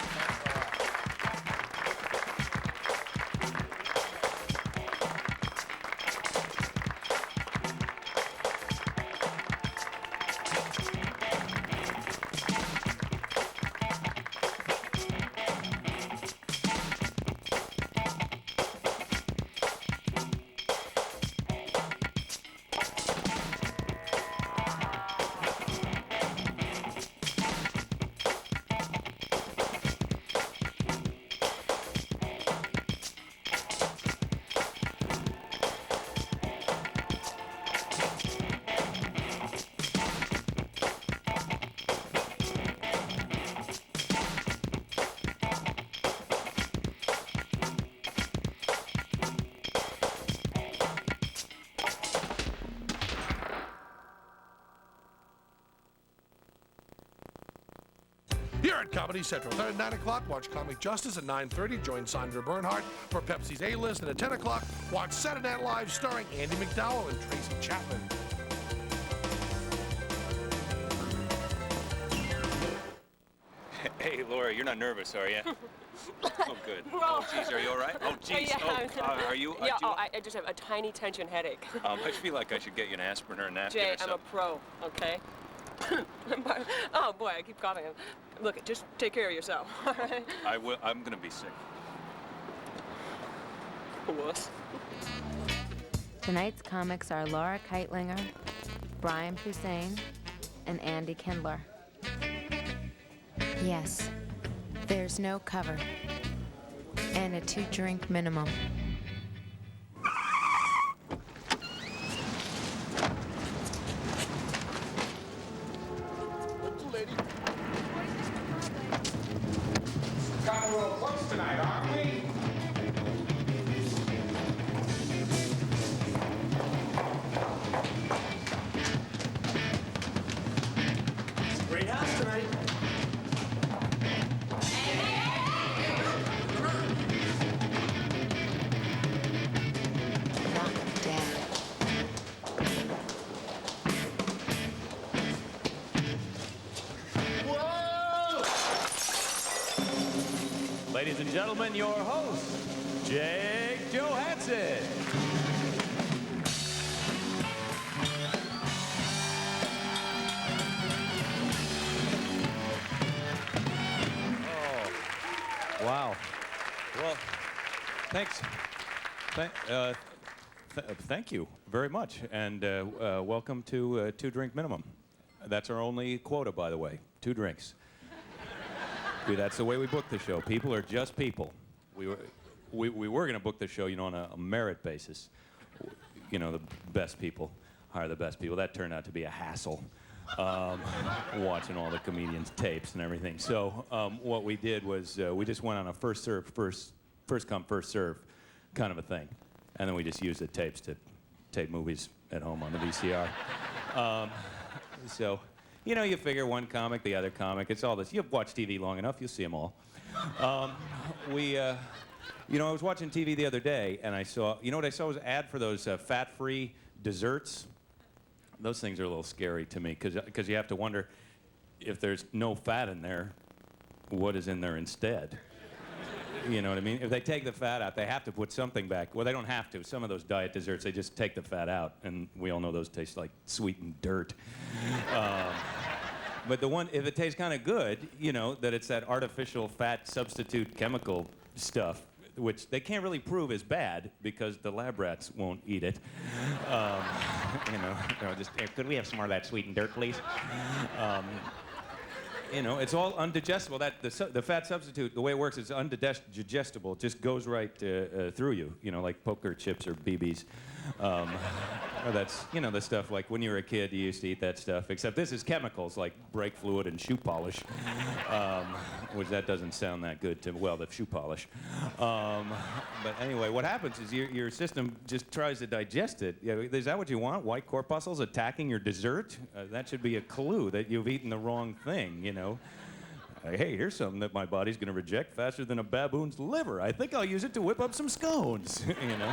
Here at Comedy Central, at 9 o'clock, watch Comic Justice. At 9:30, join Sandra Bernhard for Pepsi's A-List. And at 10 o'clock, watch Saturday Night Live starring Andy McDowell and Tracy Chapman. Hey, Laura, you're not nervous, are you? Oh, good. Bro. Oh, geez, are you all right? Oh, geez. Yeah, Are you? Yeah, I just have a tiny tension headache. I feel like I should get you an aspirin or a napkin Jay, or I'm something. a pro, okay? Oh, boy, I keep coughing. Look, just take care of yourself, all right? I will. I'm gonna be sick. Wuss. Tonight's comics are Laura Keitlinger, Brian Hussein, and Andy Kindler. Yes, there's no cover, and a 2-drink minimum. tonight, aren't we? It's a great house tonight. Ladies and gentlemen, your host, Jake Johansson. Oh, wow. Well, thanks. Thank you very much, and welcome to Two Drink Minimum. That's our only quota, by the way, 2 drinks. Dude, that's the way we book the show. People are just people. We were going to book the show, you know, on a merit basis. You know, the best people hire the best people. That turned out to be a hassle, watching all the comedians' tapes and everything. So what we did was we just went on a first come, first serve kind of a thing. And then we just used the tapes to tape movies at home on the VCR. So, you know, you figure one comic, the other comic. It's all this. You've watched TV long enough, you'll see them all. You know, I was watching TV the other day, and I saw, you know what I saw was an ad for those fat-free desserts. Those things are a little scary to me, because you have to wonder, if there's no fat in there, what is in there instead? You know what I mean? If they take the fat out, they have to put something back. Well, they don't have to. Some of those diet desserts, they just take the fat out, and we all know those taste like sweetened dirt. But the one, if it tastes kind of good, you know, that it's that artificial fat substitute chemical stuff, which they can't really prove is bad because the lab rats won't eat it. You know, they'll just, could we have some more of that sweetened dirt, please? You know, it's all undigestible. The fat substitute, the way it works, is undigestible. It just goes right through you, you know, like poker chips or BBs. Or that's, you know, the stuff like when you were a kid, you used to eat that stuff, except this is chemicals like brake fluid and shoe polish, which that doesn't sound that good to, well, the shoe polish. But anyway, what happens is your system just tries to digest it. Is that what you want? White corpuscles attacking your dessert? That should be a clue that you've eaten the wrong thing, you know? Hey, here's something that my body's going to reject faster than a baboon's liver. I think I'll use it to whip up some scones, you know?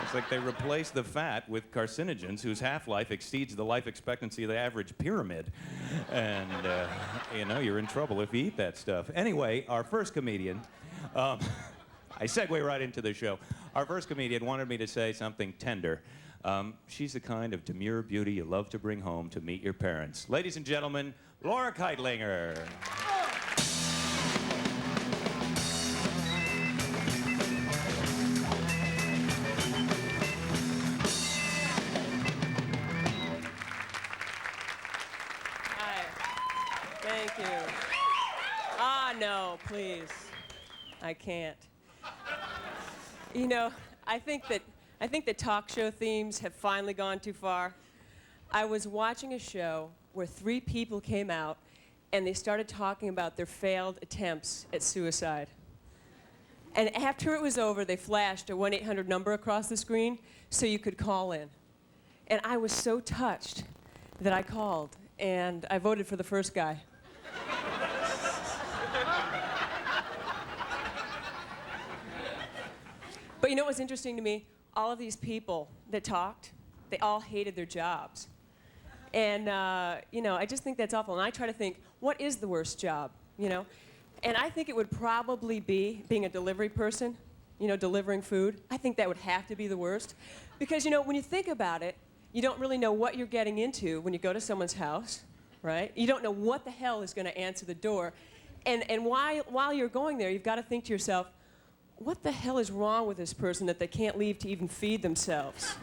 It's like they replace the fat with carcinogens whose half-life exceeds the life expectancy of the average pyramid. And, you know, you're in trouble if you eat that stuff. Anyway, our first comedian, I segue right into the show. Our first comedian wanted me to say something tender. She's the kind of demure beauty you love to bring home to meet your parents. Ladies and gentlemen, Laura Keitlinger. Thank you. No, please. I can't. You know, I think that talk show themes have finally gone too far. I was watching a show where 3 people came out and they started talking about their failed attempts at suicide. And after it was over, they flashed a 1-800 number across the screen so you could call in. And I was so touched that I called, and I voted for the first guy. But you know what was interesting to me? All of these people that talked, they all hated their jobs. And, you know, I just think that's awful. And I try to think, what is the worst job, you know? And I think it would probably be being a delivery person, you know, delivering food. I think that would have to be the worst. Because, you know, when you think about it, you don't really know what you're getting into when you go to someone's house, right? You don't know what the hell is going to answer the door. And while you're going there, you've got to think to yourself, what the hell is wrong with this person that they can't leave to even feed themselves?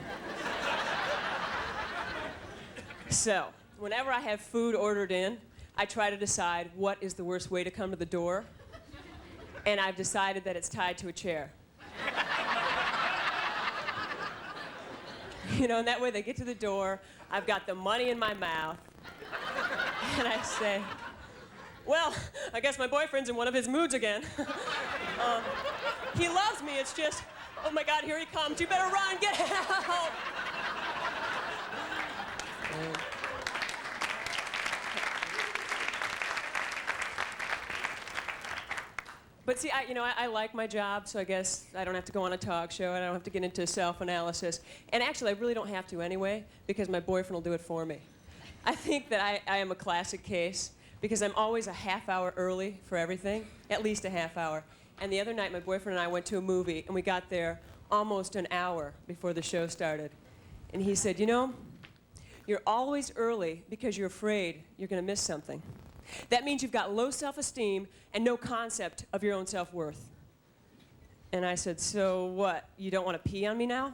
So, whenever I have food ordered in, I try to decide what is the worst way to come to the door, and I've decided that it's tied to a chair. You know, and that way they get to the door, I've got the money in my mouth, and I say, well, I guess my boyfriend's in one of his moods again. He loves me. It's just, oh my God, here he comes. You better run, get out. But see, I like my job, so I guess I don't have to go on a talk show. I don't have to get into self-analysis. And actually, I really don't have to anyway, because my boyfriend will do it for me. I think that I am a classic case, because I'm always a half hour early for everything, at least a half hour. And the other night, my boyfriend and I went to a movie, and we got there almost an hour before the show started. And he said, you know, you're always early because you're afraid you're going to miss something. That means you've got low self-esteem and no concept of your own self-worth. And I said, so what, you don't want to pee on me now?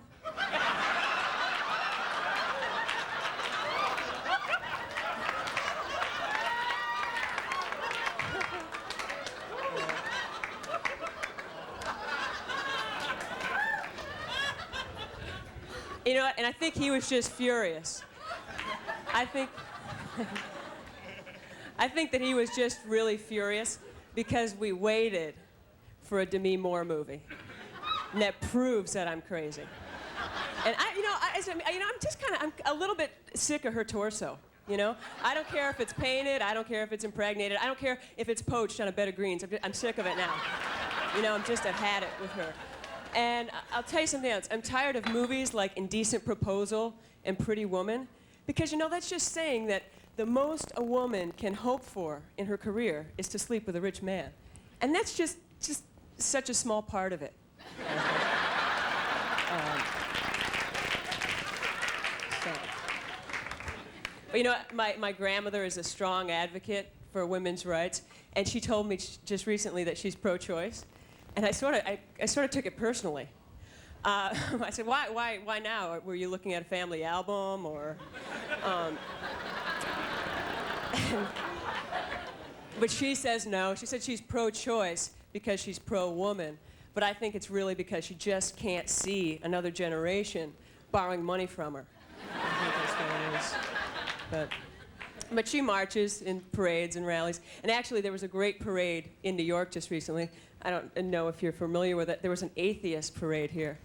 You know what, and I think he was just furious. I think that he was just really furious because we waited for a Demi Moore movie. And that proves that I'm crazy. And I'm just I'm a little bit sick of her torso, you know? I don't care if it's painted, I don't care if it's impregnated, I don't care if it's poached on a bed of greens. I'm sick of it now. You know, I've had it with her. And I'll tell you something else. I'm tired of movies like Indecent Proposal and Pretty Woman, because, you know, that's just saying that the most a woman can hope for in her career is to sleep with a rich man. And that's just such a small part of it. But you know what? My grandmother is a strong advocate for women's rights, and she told me just recently that she's pro-choice. And I sort of took it personally. I said, why now? Were you looking at a family album, or? But she says no. She said she's pro-choice because she's pro-woman. But I think it's really because she just can't see another generation borrowing money from her. I think that's what it is. But she marches in parades and rallies. And actually, there was a great parade in New York just recently. I don't know if you're familiar with it. There was an atheist parade here.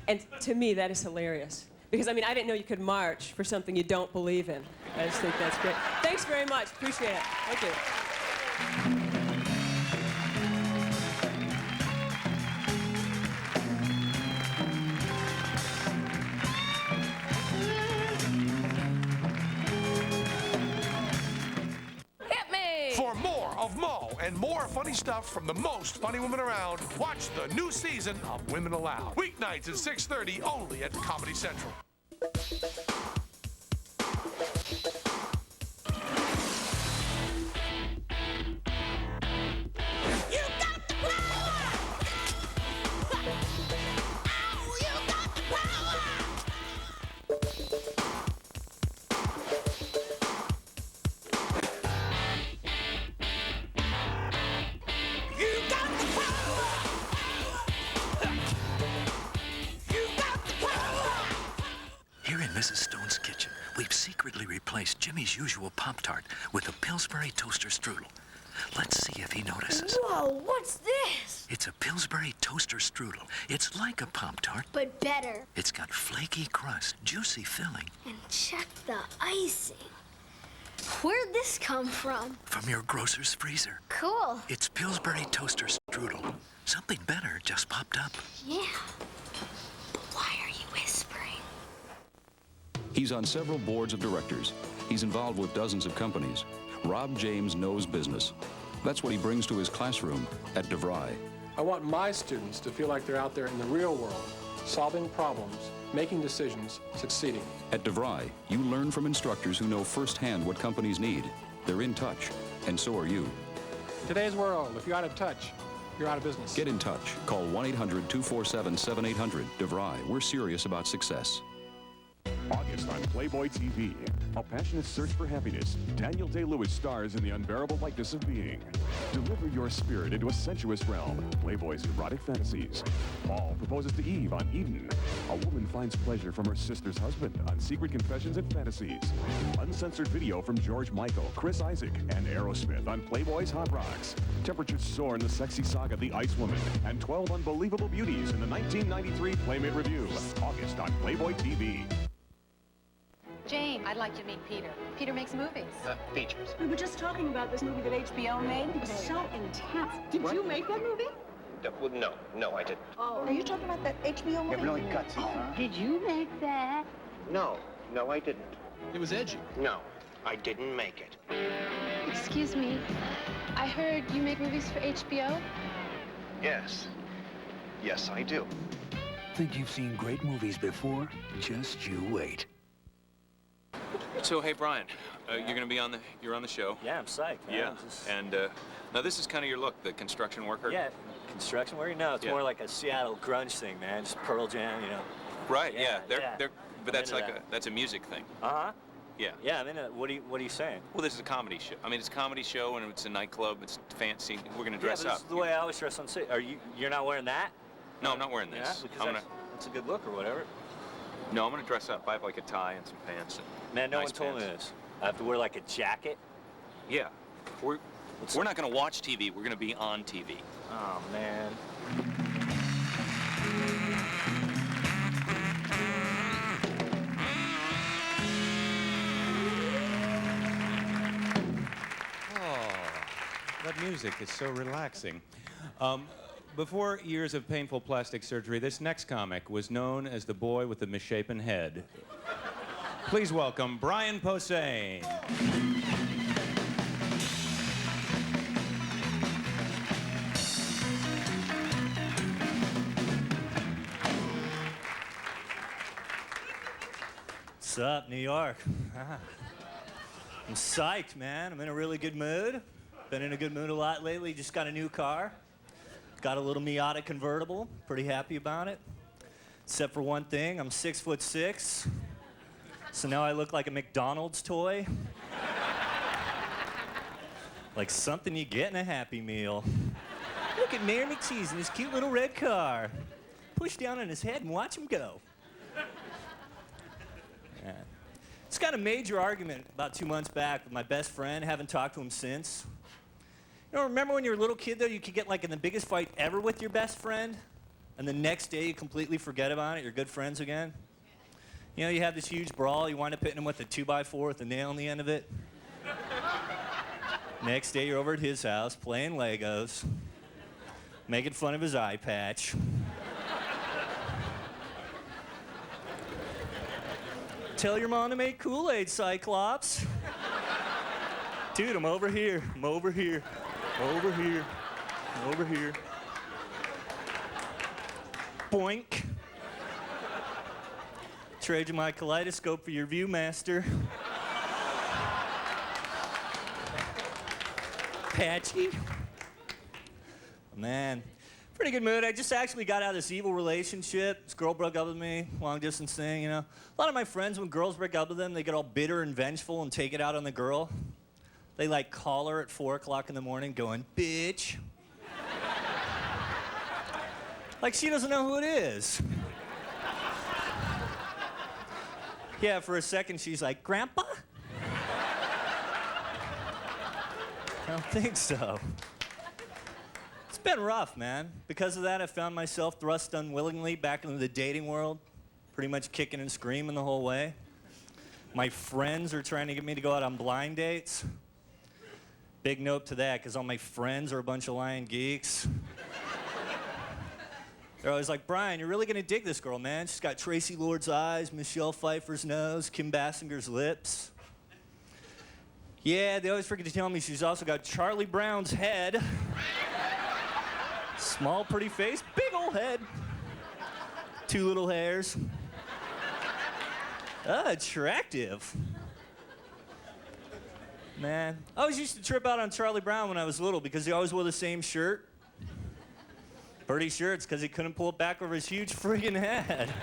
And to me, that is hilarious. Because, I mean, I didn't know you could march for something you don't believe in. I just think that's great. Thanks very much. Appreciate it. Thank you. For more of Mo and more funny stuff from the most funny women around, watch the new season of Women Allowed. Weeknights at 6:30 only at Comedy Central. Mrs. Stone's kitchen, we've secretly replaced Jimmy's usual Pop-Tart with a Pillsbury toaster strudel. Let's see if he notices. Whoa, what's this? It's a Pillsbury toaster strudel. It's like a Pop-Tart, but better. It's got flaky crust, juicy filling. And check the icing. Where'd this come from? From your grocer's freezer. Cool. It's Pillsbury toaster strudel. Something better just popped up. Yeah. But why are you whispering? He's on several boards of directors. He's involved with dozens of companies. Rob James knows business. That's what he brings to his classroom at DeVry. I want my students to feel like they're out there in the real world, solving problems, making decisions, succeeding. At DeVry, you learn from instructors who know firsthand what companies need. They're in touch, and so are you. Today's world, if you're out of touch, you're out of business. Get in touch. Call 1-800-247-7800. DeVry. We're serious about success. August on Playboy TV. A passionate search for happiness. Daniel Day-Lewis stars in the unbearable lightness of being. Deliver your spirit into a sensuous realm. Playboy's erotic fantasies. Paul proposes to Eve on Eden. A woman finds pleasure from her sister's husband on Secret Confessions and Fantasies. Uncensored video from George Michael, Chris Isaac, and Aerosmith on Playboy's Hot Rocks. Temperatures soar in the sexy saga The Ice Woman. And 12 unbelievable beauties in the 1993 Playmate Review. August on Playboy TV. Jane, I'd like to meet Peter. Peter makes movies. Features. We were just talking about this movie that HBO made. It was so intense. Did you make that movie? No, I didn't. Oh, are you talking about that HBO movie? really cuts, huh? Did you make that? No, I didn't. It was edgy. No, I didn't make it. Excuse me. I heard you make movies for HBO? Yes. Yes, I do. Think you've seen great movies before? Just you wait. So, hey, Brian, you're on the show. Yeah, I'm psyched, man. Yeah, and now this is kind of your look, the construction worker. Yeah, construction worker? No, it's Yeah. more like a Seattle grunge thing, man. Just Pearl Jam, you know. Right, Yeah, yeah. yeah. But I'm that's into like that. that's a music thing. Uh-huh. Yeah. Yeah, I mean, what are you saying? Well, this is a comedy show. I mean, it's a comedy show, and it's a nightclub. It's fancy. We're gonna dress yeah, but up. This is the way I always dress on stage. You're not wearing that? No, I'm not wearing this. Yeah, because that's a good look or whatever. No, I'm gonna dress up. I have like a tie and some pants. And Man, no nice one told me pants. this. I have to wear like a jacket? Yeah. We're not gonna watch TV. We're gonna be on TV. Oh, man. That music is so relaxing. Before years of painful plastic surgery, this next comic was known as the boy with the misshapen head. Please welcome Brian Posehn. What's up, New York? I'm psyched, man. I'm in a really good mood. Been in a good mood a lot lately. Just got a new car. Got a little Miata convertible. Pretty happy about it. Except for one thing, I'm 6'6". So now I look like a McDonald's toy. Like something you get in a Happy Meal. Look at Mayor McCheese in his cute little red car. Push down on his head and watch him go. Yeah. Just got a major argument about 2 months back with my best friend. Haven't talked to him since. You know, remember when you were a little kid, though, you could get like in the biggest fight ever with your best friend, and the next day you completely forget about it, you're good friends again? You know, you have this huge brawl, you wind up hitting him with a 2x4 with a nail on the end of it. Next day you're over at his house playing Legos, making fun of his eye patch. Tell your mom to make Kool-Aid, Cyclops. Dude, I'm over here. I'm over here. Over here. Over here. Boink. Trade you my kaleidoscope for your Viewmaster. Patchy. Man, pretty good mood. I just actually got out of this evil relationship. This girl broke up with me, long distance thing, you know. A lot of my friends, when girls break up with them, they get all bitter and vengeful and take it out on the girl. They like call her at 4 o'clock in the morning going, bitch. Like she doesn't know who it is. Yeah, for a second she's like, Grandpa? I don't think so. It's been rough, man. Because of that, I found myself thrust unwillingly back into the dating world, pretty much kicking and screaming the whole way. My friends are trying to get me to go out on blind dates. Big note to that, because all my friends are a bunch of lying geeks. They're always like, Brian, you're really gonna dig this girl, man. She's got Tracy Lord's eyes, Michelle Pfeiffer's nose, Kim Basinger's lips. Yeah, they always forget to tell me she's also got Charlie Brown's head. Small, pretty face, big old head. 2 little hairs. Attractive. Man, I always used to trip out on Charlie Brown when I was little because he always wore the same shirt. Pretty sure it's because he couldn't pull it back over his huge friggin' head.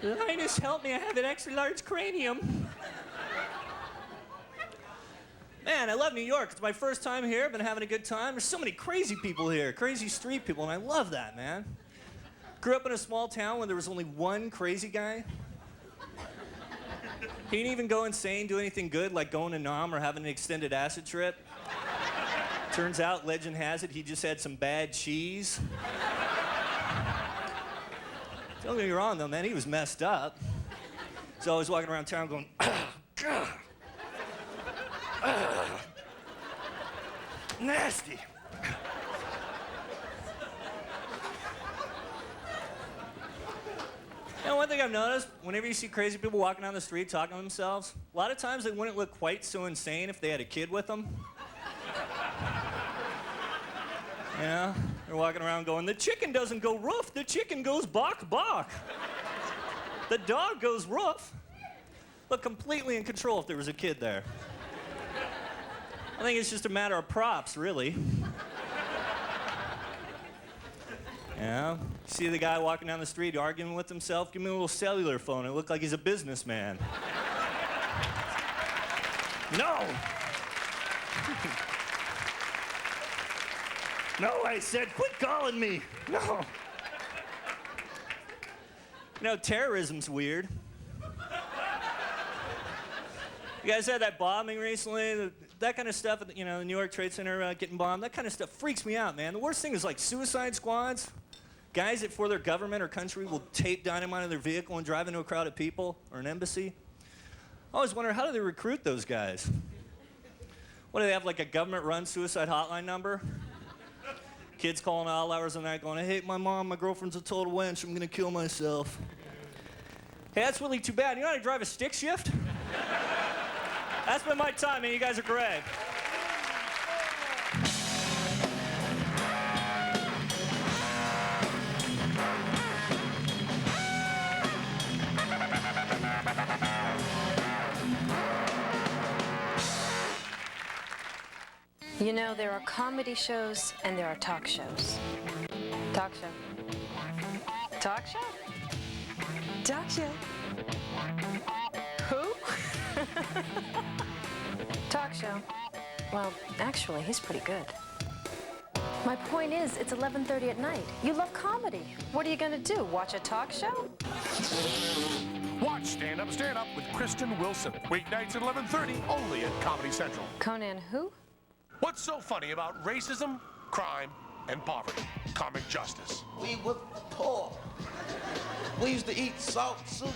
Linus, help me, I have an extra large cranium. Man, I love New York. It's my first time here. I've been having a good time. There's so many crazy people here, crazy street people, and I love that, man. Grew up in a small town where there was only one crazy guy. He didn't even go insane, do anything good, like going to Nam or having an extended acid trip. Turns out, legend has it, he just had some bad cheese. Don't get me wrong, though, man, he was messed up. So I was walking around town going, God. Nasty. You know, one thing I've noticed, whenever you see crazy people walking down the street talking to themselves, a lot of times they wouldn't look quite so insane if they had a kid with them. You know, they're walking around going, the chicken doesn't go roof, the chicken goes bok bok. The dog goes roof. Look completely in control if there was a kid there. I think it's just a matter of props, really. Yeah, see the guy walking down the street arguing with himself, give me a little cellular phone. It looked like he's a businessman. No! No, I said, quit calling me. No. You know, terrorism's weird. You guys had that bombing recently? That kind of stuff, you know, the New York Trade Center getting bombed, that kind of stuff freaks me out, man. The worst thing is like suicide squads. Guys that for their government or country will tape dynamite on their vehicle and drive into a crowd of people or an embassy. I always wonder, how do they recruit those guys? What, do they have like a government-run suicide hotline number? Kids calling all hours of the night going, I hate my mom, my girlfriend's a total wench, I'm gonna kill myself. Hey, that's really too bad. You know how to drive a stick shift? That's been my time, man. You guys are great. You know, there are comedy shows and there are talk shows. Talk show. Talk show? Talk show. Who? Talk show. Well, actually, he's pretty good. My point is, it's 11:30 at night. You love comedy. What are you gonna do, watch a talk show? Watch Stand Up with Kristen Wilson. Weeknights at 11:30, only at Comedy Central. Conan who? What's so funny about racism, crime, and poverty? Comic Justice. We were poor. We used to eat salt soup.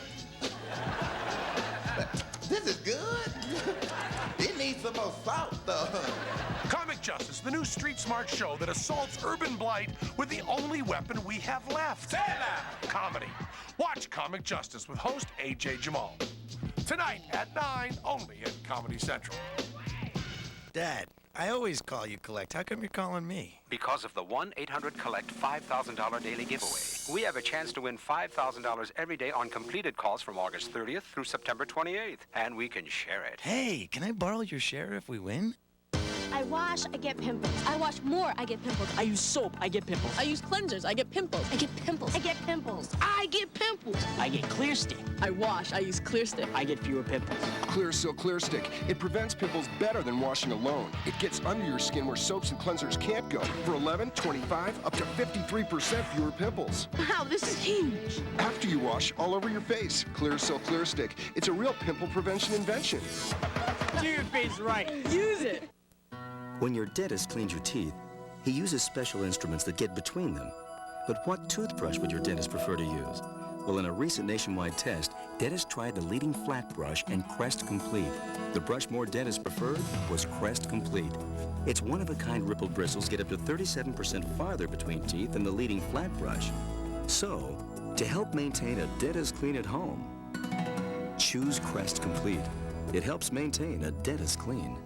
This is good. It needs some more salt, though. Comic Justice, the new street smart show that assaults urban blight with the only weapon we have left. Say that! Comedy. Watch Comic Justice with host A.J. Jamal. Tonight at 9, only at Comedy Central. Dad, I always call you Collect. How come you're calling me? Because of the 1-800-COLLECT $5,000 daily giveaway. We have a chance to win $5,000 every day on completed calls from August 30th through September 28th. And we can share it. Hey, can I borrow your share if we win? I wash, I get pimples. I wash more, I get pimples. I use soap, I get pimples. I use cleansers, I get pimples. I get pimples. I get pimples. I get pimples. I get Clear Stick. I wash, I use Clear Stick. I get fewer pimples. Clearasil Clear Stick. It prevents pimples better than washing alone. It gets under your skin where soaps and cleansers can't go. For 11, 25, up to 53% fewer pimples. Wow, this is huge. After you wash, all over your face. Clearasil Clear Stick. It's a real pimple prevention invention. Toothpaste right. Use it. When your dentist cleans your teeth, he uses special instruments that get between them. But what toothbrush would your dentist prefer to use? Well, in a recent nationwide test, dentists tried the leading flat brush and Crest Complete. The brush more dentists preferred was Crest Complete. Its one-of-a-kind rippled bristles get up to 37% farther between teeth than the leading flat brush. So, to help maintain a dentist clean at home, choose Crest Complete. It helps maintain a dentist clean.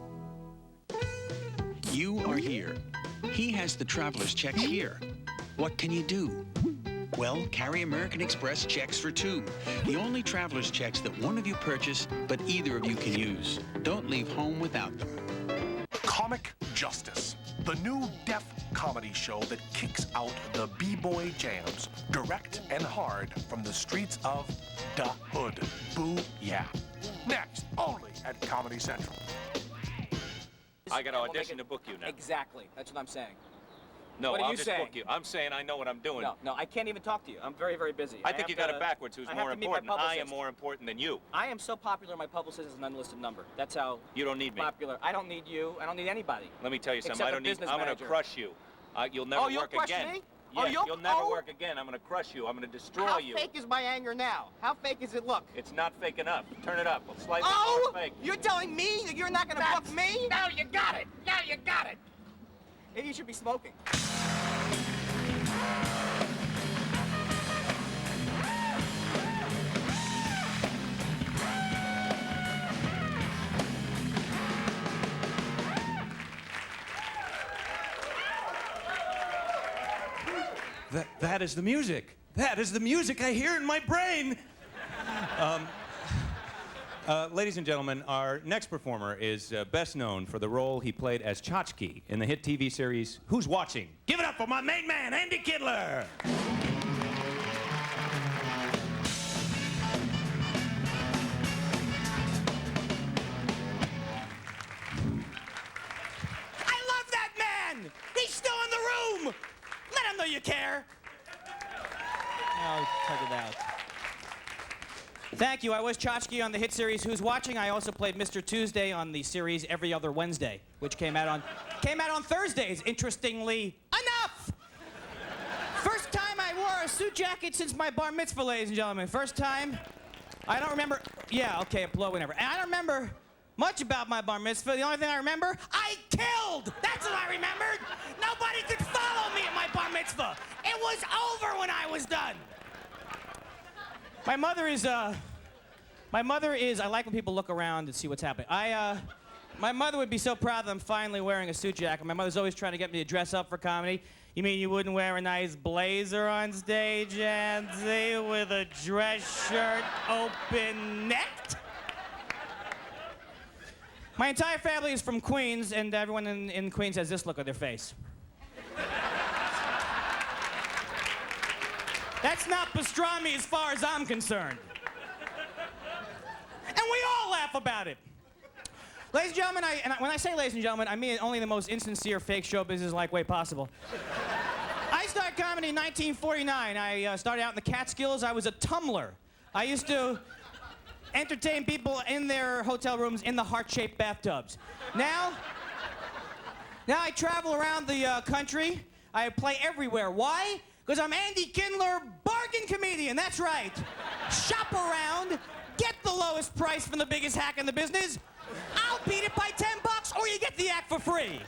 You are here. He has the traveler's checks here. What can you do? Well, carry American Express checks for two. The only traveler's checks that one of you purchase, but either of you can use. Don't leave home without them. Comic Justice. the new deaf comedy show that kicks out the b-boy jams direct and hard from the streets of the hood. Boo yeah. Next, only at Comedy Central. I got to audition to book you now. Exactly. That's what I'm saying. No, what are I'll you just saying? book you. I'm saying I know what I'm doing. No, I can't even talk to you. I'm very, very busy. I think you got it backwards. Who's I more have to meet my important? I am publicist. more important than you. I am so popular, my publicist is an unlisted number. That's how You don't need me. popular. I don't need you. I don't need anybody. Let me tell you something. Except I a don't need. business I'm going to manager. crush you. You'll never Oh, you'll work crush again. me? Yes, Oh, you'll never work again. I'm going to crush you. I'm going to destroy How you. fake is my anger now? How fake is it look? It's not fake enough. Turn it up. Slightly Oh! more fake. You're telling me that you're not going to book me? Now you got it. Now you got it. Maybe you should be smoking. That is the music. That is the music I hear in my brain. Ladies and gentlemen, our next performer is best known for the role he played as Tchotchke in the hit TV series Who's Watching? Give it up for my main man, Andy Kidler. I love that man! He's still in the room! Let him know you care. Oh, cut it out. Thank you. I was Tchotchke on the hit series Who's Watching. I also played Mr. Tuesday on the series Every Other Wednesday, which came out on Thursdays, interestingly enough. First time I wore a suit jacket since my bar mitzvah, ladies and gentlemen. First time. I don't remember. Yeah, okay, a blow, whatever. And I don't remember much about my bar mitzvah. The only thing I remember, I killed. That's what I remembered. Nobody could follow me at my bar mitzvah. It was over when I was done. My mother is, I like when people look around and see what's happening. My mother would be so proud that I'm finally wearing a suit jacket. My mother's always trying to get me to dress up for comedy. You mean you wouldn't wear a nice blazer on stage, Andy, with a dress shirt open-necked? My entire family is from Queens, and everyone in Queens has this look on their face. That's not pastrami as far as I'm concerned. And we all laugh about it. Ladies and gentlemen, when I say ladies and gentlemen, I mean it only the most insincere fake show business-like way possible. I started comedy in 1949. I started out in the Catskills. I was a tumbler. I used to entertain people in their hotel rooms in the heart-shaped bathtubs. Now I travel around the country. I play everywhere. Why? Because I'm Andy Kindler, bargain comedian. That's right. Shop around, get the lowest price from the biggest hack in the business. I'll beat it by $10, or you get the act for free.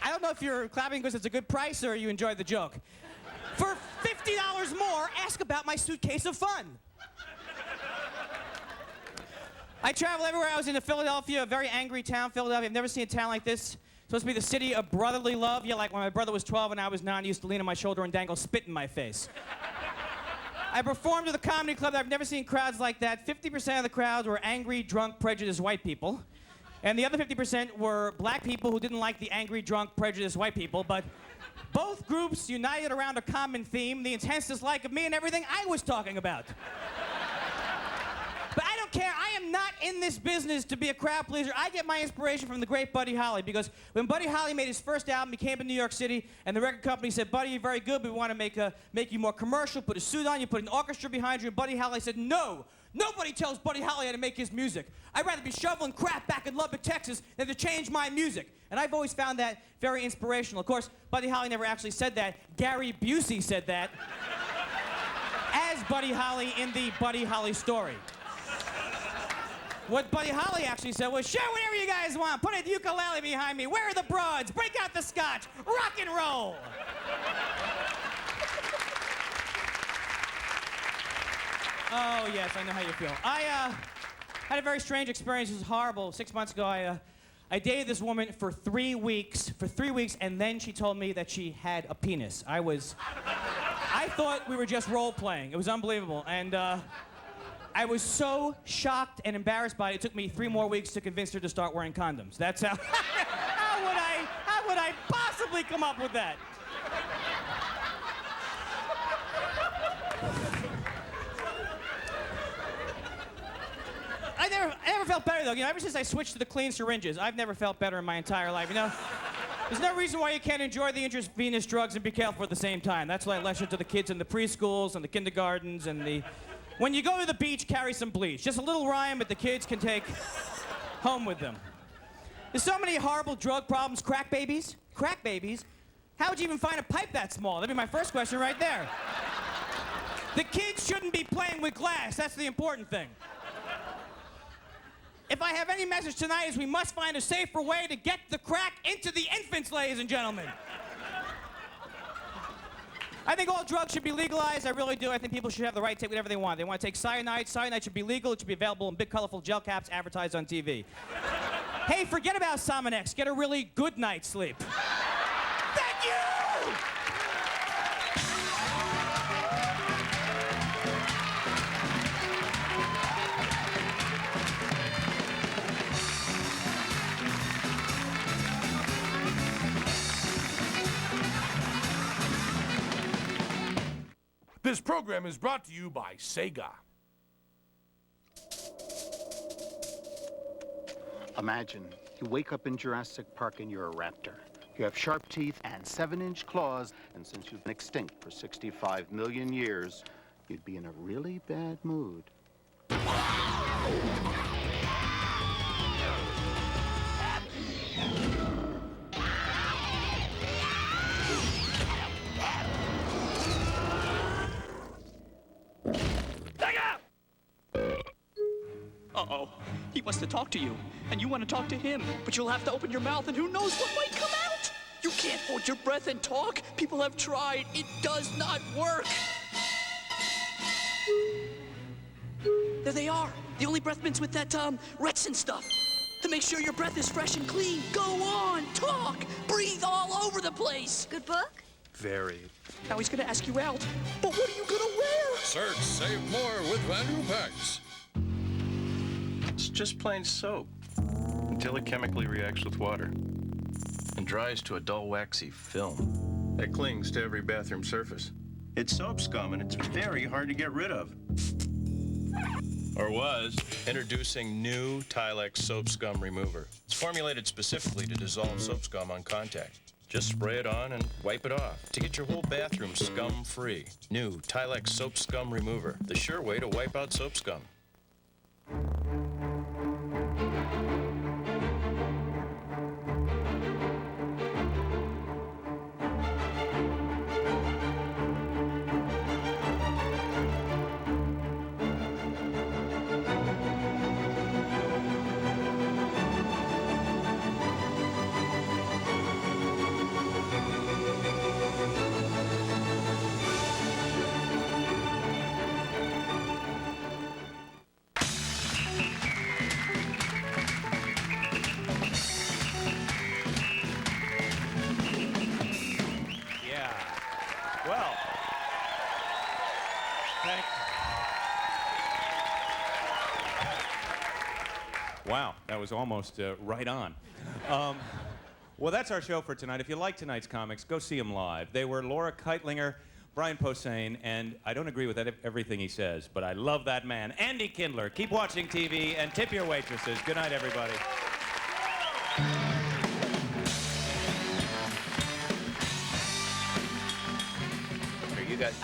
I don't know if you're clapping because it's a good price or you enjoyed the joke. For $50 more, ask about my suitcase of fun. I travel everywhere. I was in Philadelphia, a very angry town, Philadelphia. I've never seen a town like this. Supposed to be the city of brotherly love. Yeah, like when my brother was 12 and I was 9, he used to lean on my shoulder and dangle spit in my face. I performed at the comedy club. I've never seen crowds like that. 50% of the crowd were angry, drunk, prejudiced white people. And the other 50% were black people who didn't like the angry, drunk, prejudiced white people. But both groups united around a common theme, the intense dislike of me and everything I was talking about. But I don't care. I am not in this business to be a crowd pleaser. I get my inspiration from the great Buddy Holly, because when Buddy Holly made his first album, he came to New York City, and the record company said, Buddy, you're very good, but we want to make you more commercial, put a suit on you, put an orchestra behind you. And Buddy Holly said, no. Nobody tells Buddy Holly how to make his music. I'd rather be shoveling crap back in Lubbock, Texas, than to change my music. And I've always found that very inspirational. Of course, Buddy Holly never actually said that. Gary Busey said that as Buddy Holly in the Buddy Holly story. What Buddy Holly actually said was, sure, whatever you guys want. Put a ukulele behind me. Where are the broads? Break out the scotch. Rock and roll. Oh, yes, I know how you feel. I had a very strange experience. It was horrible. 6 months ago, I dated this woman for 3 weeks. And then she told me that she had a penis. I thought we were just role-playing. It was unbelievable. And I was so shocked and embarrassed by it, it took me 3 more weeks to convince her to start wearing condoms. That's how... how would I possibly come up with that? I never felt better, though. You know, ever since I switched to the clean syringes, I've never felt better in my entire life, you know? There's no reason why you can't enjoy the intravenous drugs and be careful at the same time. That's what I lecture to the kids in the preschools and the kindergartens and the... When you go to the beach, carry some bleach. Just a little rhyme that the kids can take home with them. There's so many horrible drug problems. Crack babies? Crack babies? How would you even find a pipe that small? That'd be my first question right there. The kids shouldn't be playing with glass. That's the important thing. If I have any message tonight, is we must find a safer way to get the crack into the infants, ladies and gentlemen. I think all drugs should be legalized. I really do. I think people should have the right to take whatever they want. They want to take cyanide. Cyanide should be legal. It should be available in big, colorful gel caps advertised on TV. Hey, forget about Sominex. Get a really good night's sleep. Thank you! This program is brought to you by Sega. Imagine you wake up in Jurassic Park and you're a raptor. You have sharp teeth and 7-inch claws, and since you've been extinct for 65 million years, you'd be in a really bad mood. Uh-oh. He wants to talk to you, and you want to talk to him, but you'll have to open your mouth, and who knows what might come out? You can't hold your breath and talk. People have tried. It does not work. There they are. The only breath mints with that, Rexin stuff. To make sure your breath is fresh and clean. Go on, talk, breathe all over the place. Good book? Very. Now he's gonna ask you out. But what are you gonna wear? Search Save More with Value Packs. It's just plain soap until it chemically reacts with water and dries to a dull, waxy film that clings to every bathroom surface. It's soap scum, and it's very hard to get rid of. Or was. Introducing new Tilex Soap Scum Remover. It's formulated specifically to dissolve soap scum on contact. Just spray it on and wipe it off to get your whole bathroom scum-free. New Tilex Soap Scum Remover, the sure way to wipe out soap scum. Wow, that was almost right on. Well, that's our show for tonight. If you like tonight's comics, go see them live. They were Laura Keitlinger, Brian Posehn, and I don't agree with everything he says, but I love that man, Andy Kindler. Keep watching TV and tip your waitresses. Good night, everybody.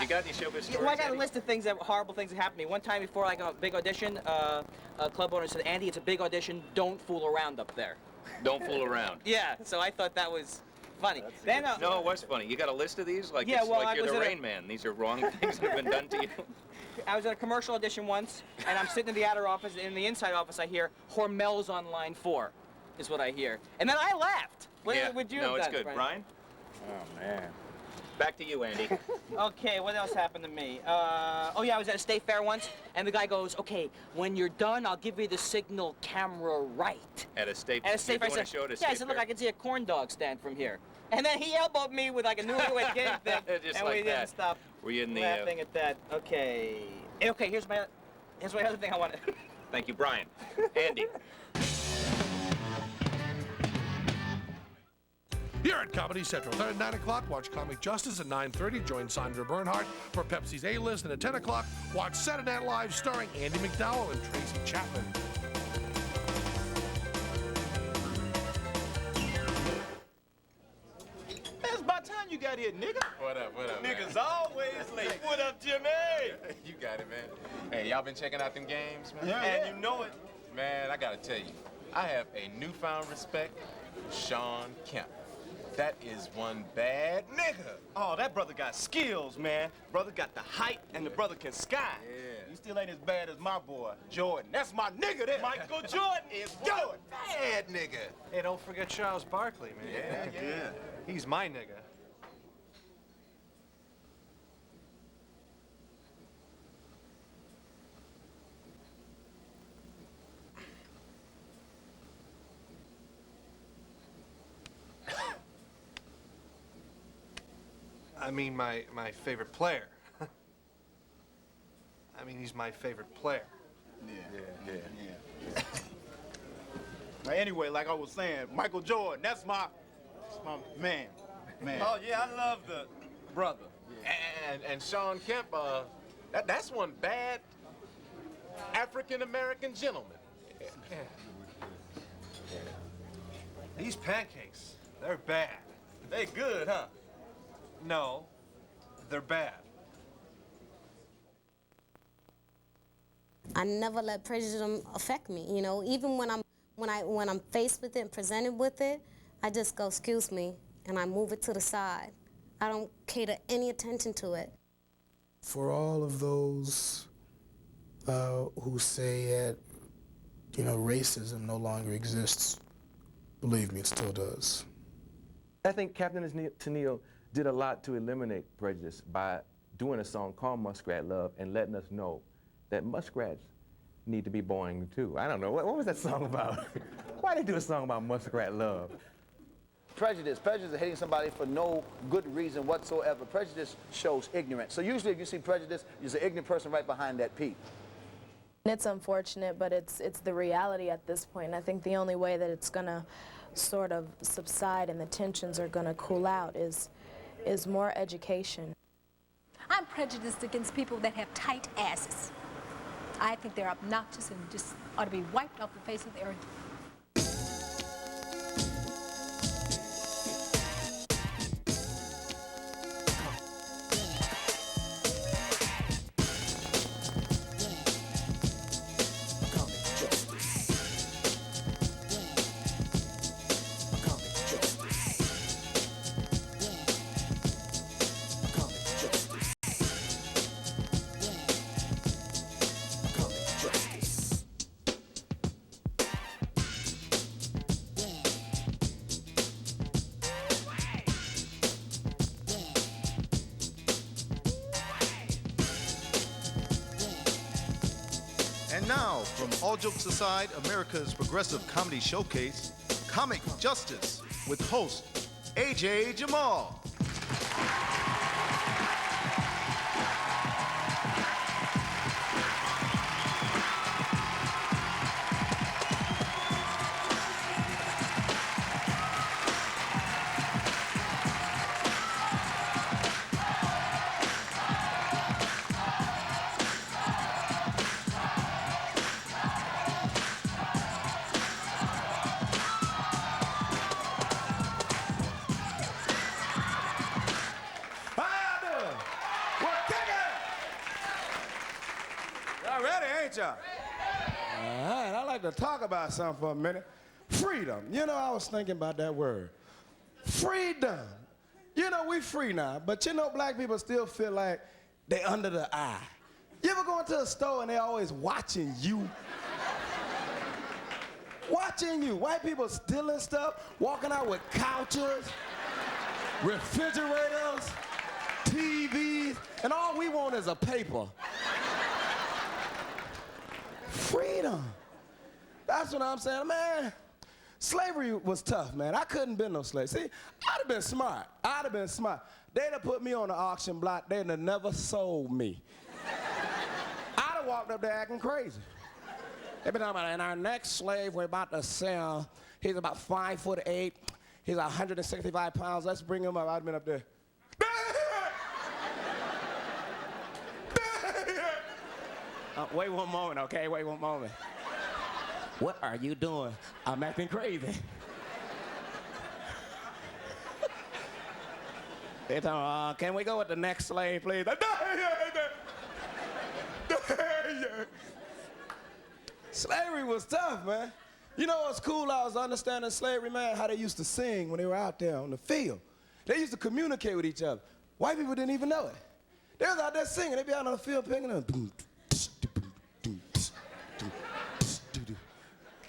You got any showbiz stories? Well, I got a list of things horrible things that happened to me. One time before like a big audition, a club owner said, "Andy, it's a big audition. Don't fool around up there." Don't fool around. Yeah, so I thought that was funny. Then, no, it was funny. You got a list of these? Like, yeah, it's well, like you're I was the at Rain Man. These are wrong things that have been done to you. I was at a commercial audition once, and I'm sitting in the outer office. In the inside office, I hear Hormel's on line 4, is what I hear. And then I laughed. What would you have done? No, it's good. Brian? Oh, man. Back to you, Andy. Okay, what else happened to me? Oh yeah, I was at a state fair once, and the guy goes, "Okay, when you're done, I'll give you the signal camera right." At a state fair. I said, "Yeah." I said, "Look, I can see a corn dog stand from here." And then he elbowed me with like a newlywed game thing, Just and like we that. didn't stop Were you in the laughing at that. Okay, here's my. Here's my other thing I wanted. Thank you, Brian. Andy. Here at Comedy Central, at 9 o'clock, watch Comic Justice. At 9:30, join Sandra Bernhard for Pepsi's A-List. And at 10 o'clock, watch Saturday Night Live starring Andy McDowell and Tracy Chapman. It's about time you got here, nigga. What up, Niggas always late. What up, Jimmy? You got it, man. Hey, y'all been checking out them games, man? And you know it. Man, I gotta tell you, I have a newfound respect for Sean Kemp. That is one bad nigga. Oh, that brother got skills, man. Brother got the height, and the brother can sky. Yeah. You still ain't as bad as my boy, Jordan. That's my nigga there. Michael Jordan is one Bad nigga. Hey, don't forget Charles Barkley, man. Yeah. He's my nigga. I mean, my favorite player. I mean, he's my favorite player. Yeah. Anyway, like I was saying, Michael Jordan, that's my man. Oh, yeah, I love the brother. And Sean Kemp, that's one bad African-American gentleman. These pancakes, they're bad. They good, huh? No, they're bad. I never let prejudice affect me, you know. Even when I'm faced with it and presented with it, I just go, excuse me, and I move it to the side. I don't cater any attention to it. For all of those who say that, you know, racism no longer exists, believe me, it still does. I think Captain Tennille did a lot to eliminate prejudice by doing a song called Muskrat Love and letting us know that muskrats need to be born too. I don't know, what was that song about? Why did they do a song about muskrat love? Prejudice is hating somebody for no good reason whatsoever. Prejudice shows ignorance. So usually if you see prejudice, there's an ignorant person right behind that peak. It's unfortunate, but it's the reality at this point. And I think the only way that it's gonna sort of subside and the tensions are gonna cool out is more education. I'm prejudiced against people that have tight asses. I think they're obnoxious and just ought to be wiped off the face of the earth. And now, from All Jokes Aside, America's progressive comedy showcase, Comic Justice, with host AJ Jamal. All right, I'd like to talk about something for a minute. Freedom. You know, I was thinking about that word. Freedom. You know, we free now, but you know, black people still feel like they under the eye. You ever go into a store and they always watching you? Watching you. White people stealing stuff, walking out with couches, refrigerators, TVs, and all we want is a paper. Freedom. That's what I'm saying, man. Slavery was tough, man. I couldn't been no slave. See, I'd have been smart. I'd have been smart. They'd have put me on the auction block. They'd have never sold me. I'd have I walked up there acting crazy. They been talking about, and our next slave we're about to sell, he's about 5'8". He's 165 pounds. Let's bring him up. I've been up there. Wait one moment, okay? Wait one moment. What are you doing? I'm acting crazy. They tell me, can we go with the next slave, please? Slavery was tough, man. You know what's cool? I was understanding slavery, man, how they used to sing when they were out there on the field. They used to communicate with each other. White people didn't even know it. They was out there singing. They'd be out on the field picking up.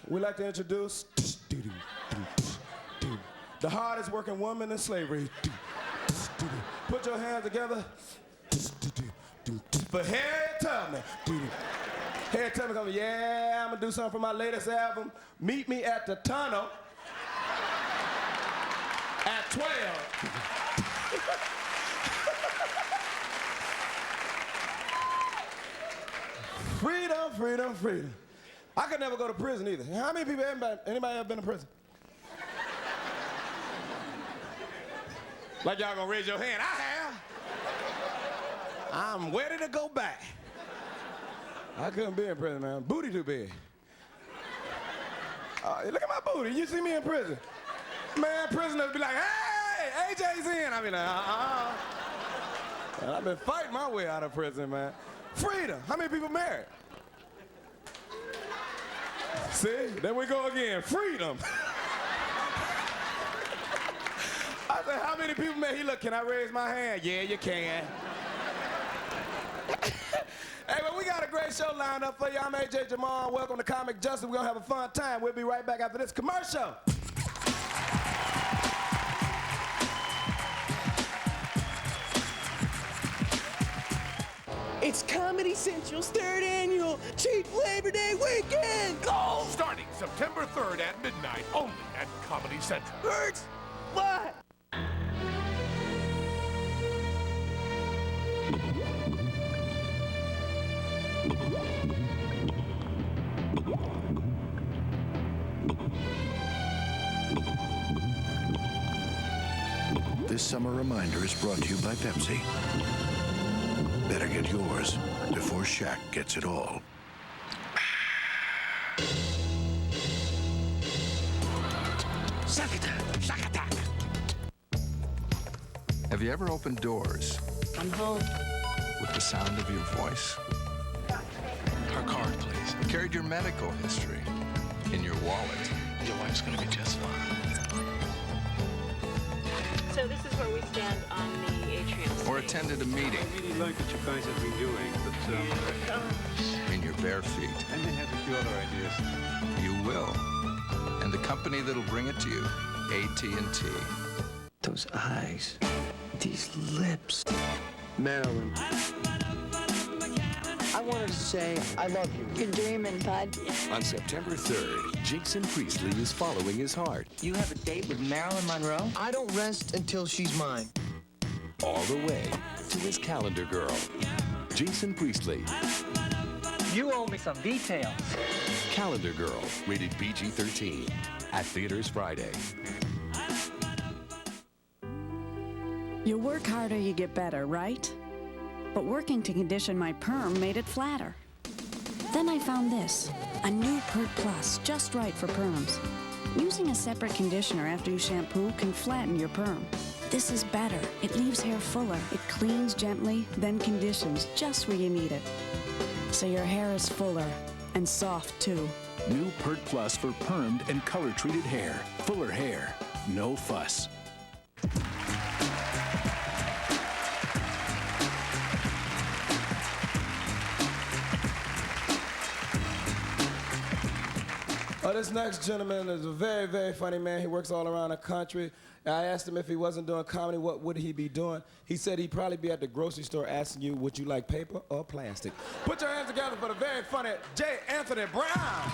We'd like to introduce the hardest working woman in slavery. Put your hands together for Harriet Tubman. Harriet Tubman comes, yeah, I'm gonna do something for my latest album. Meet me at the tunnel at 12. Freedom, freedom, freedom. I could never go to prison either. How many people, anybody ever been to prison? Like y'all gonna raise your hand. I have. I'm ready to go back. I couldn't be in prison, man. Booty too big. Look at my booty. You see me in prison. Man, prisoners be like, hey, AJ's in. I be like, And I've been fighting my way out of prison, man. Freedom. How many people married? See, there we go again. Freedom. I said, how many people married? He look, can I raise my hand? Yeah, you can. Hey, well, we got a great show lined up for you. I'm AJ Jamal. Welcome to Comic Justice. We're going to have a fun time. We'll be right back after this commercial. It's Comedy Central's 3rd annual Cheap Labor Day Weekend. Go! Starting September 3rd at midnight, only at Comedy Central. Hurts? What? This summer reminder is brought to you by Pepsi. Better get yours before Shaq gets it all. Suck attack. Have you ever opened doors I'm home. with the sound of your voice? Our card, please. Carried your medical history in your wallet. Your wife's gonna be just fine. So this is where we stand on the atrium stage. Or attended a meeting I really like what you guys have been doing, but in your bare feet. I may have a few other ideas. You will. And the company that'll bring it to you, AT&T. Those eyes, these lips. Marilyn. I wanted to say, I love you. You're dreaming, bud. On September 3rd, Jason Priestley is following his heart. You have a date with Marilyn Monroe? I don't rest until she's mine. All the way to his calendar girl, Jason Priestley. You owe me some details. Calendar Girl, rated PG-13. At theaters Friday. You work harder, you get better, right? But working to condition my perm made it flatter. Then I found this, a new Pert Plus, just right for perms. Using a separate conditioner after you shampoo can flatten your perm. This is better. It leaves hair fuller. It cleans gently, then conditions just where you need it. So your hair is fuller and soft, too. New Pert Plus for permed and color-treated hair. Fuller hair, no fuss. This next gentleman is a very, very funny man. He works all around the country. I asked him if he wasn't doing comedy, what would he be doing? He said he'd probably be at the grocery store asking you, would you like paper or plastic? Put your hands together for the very funny J. Anthony Brown.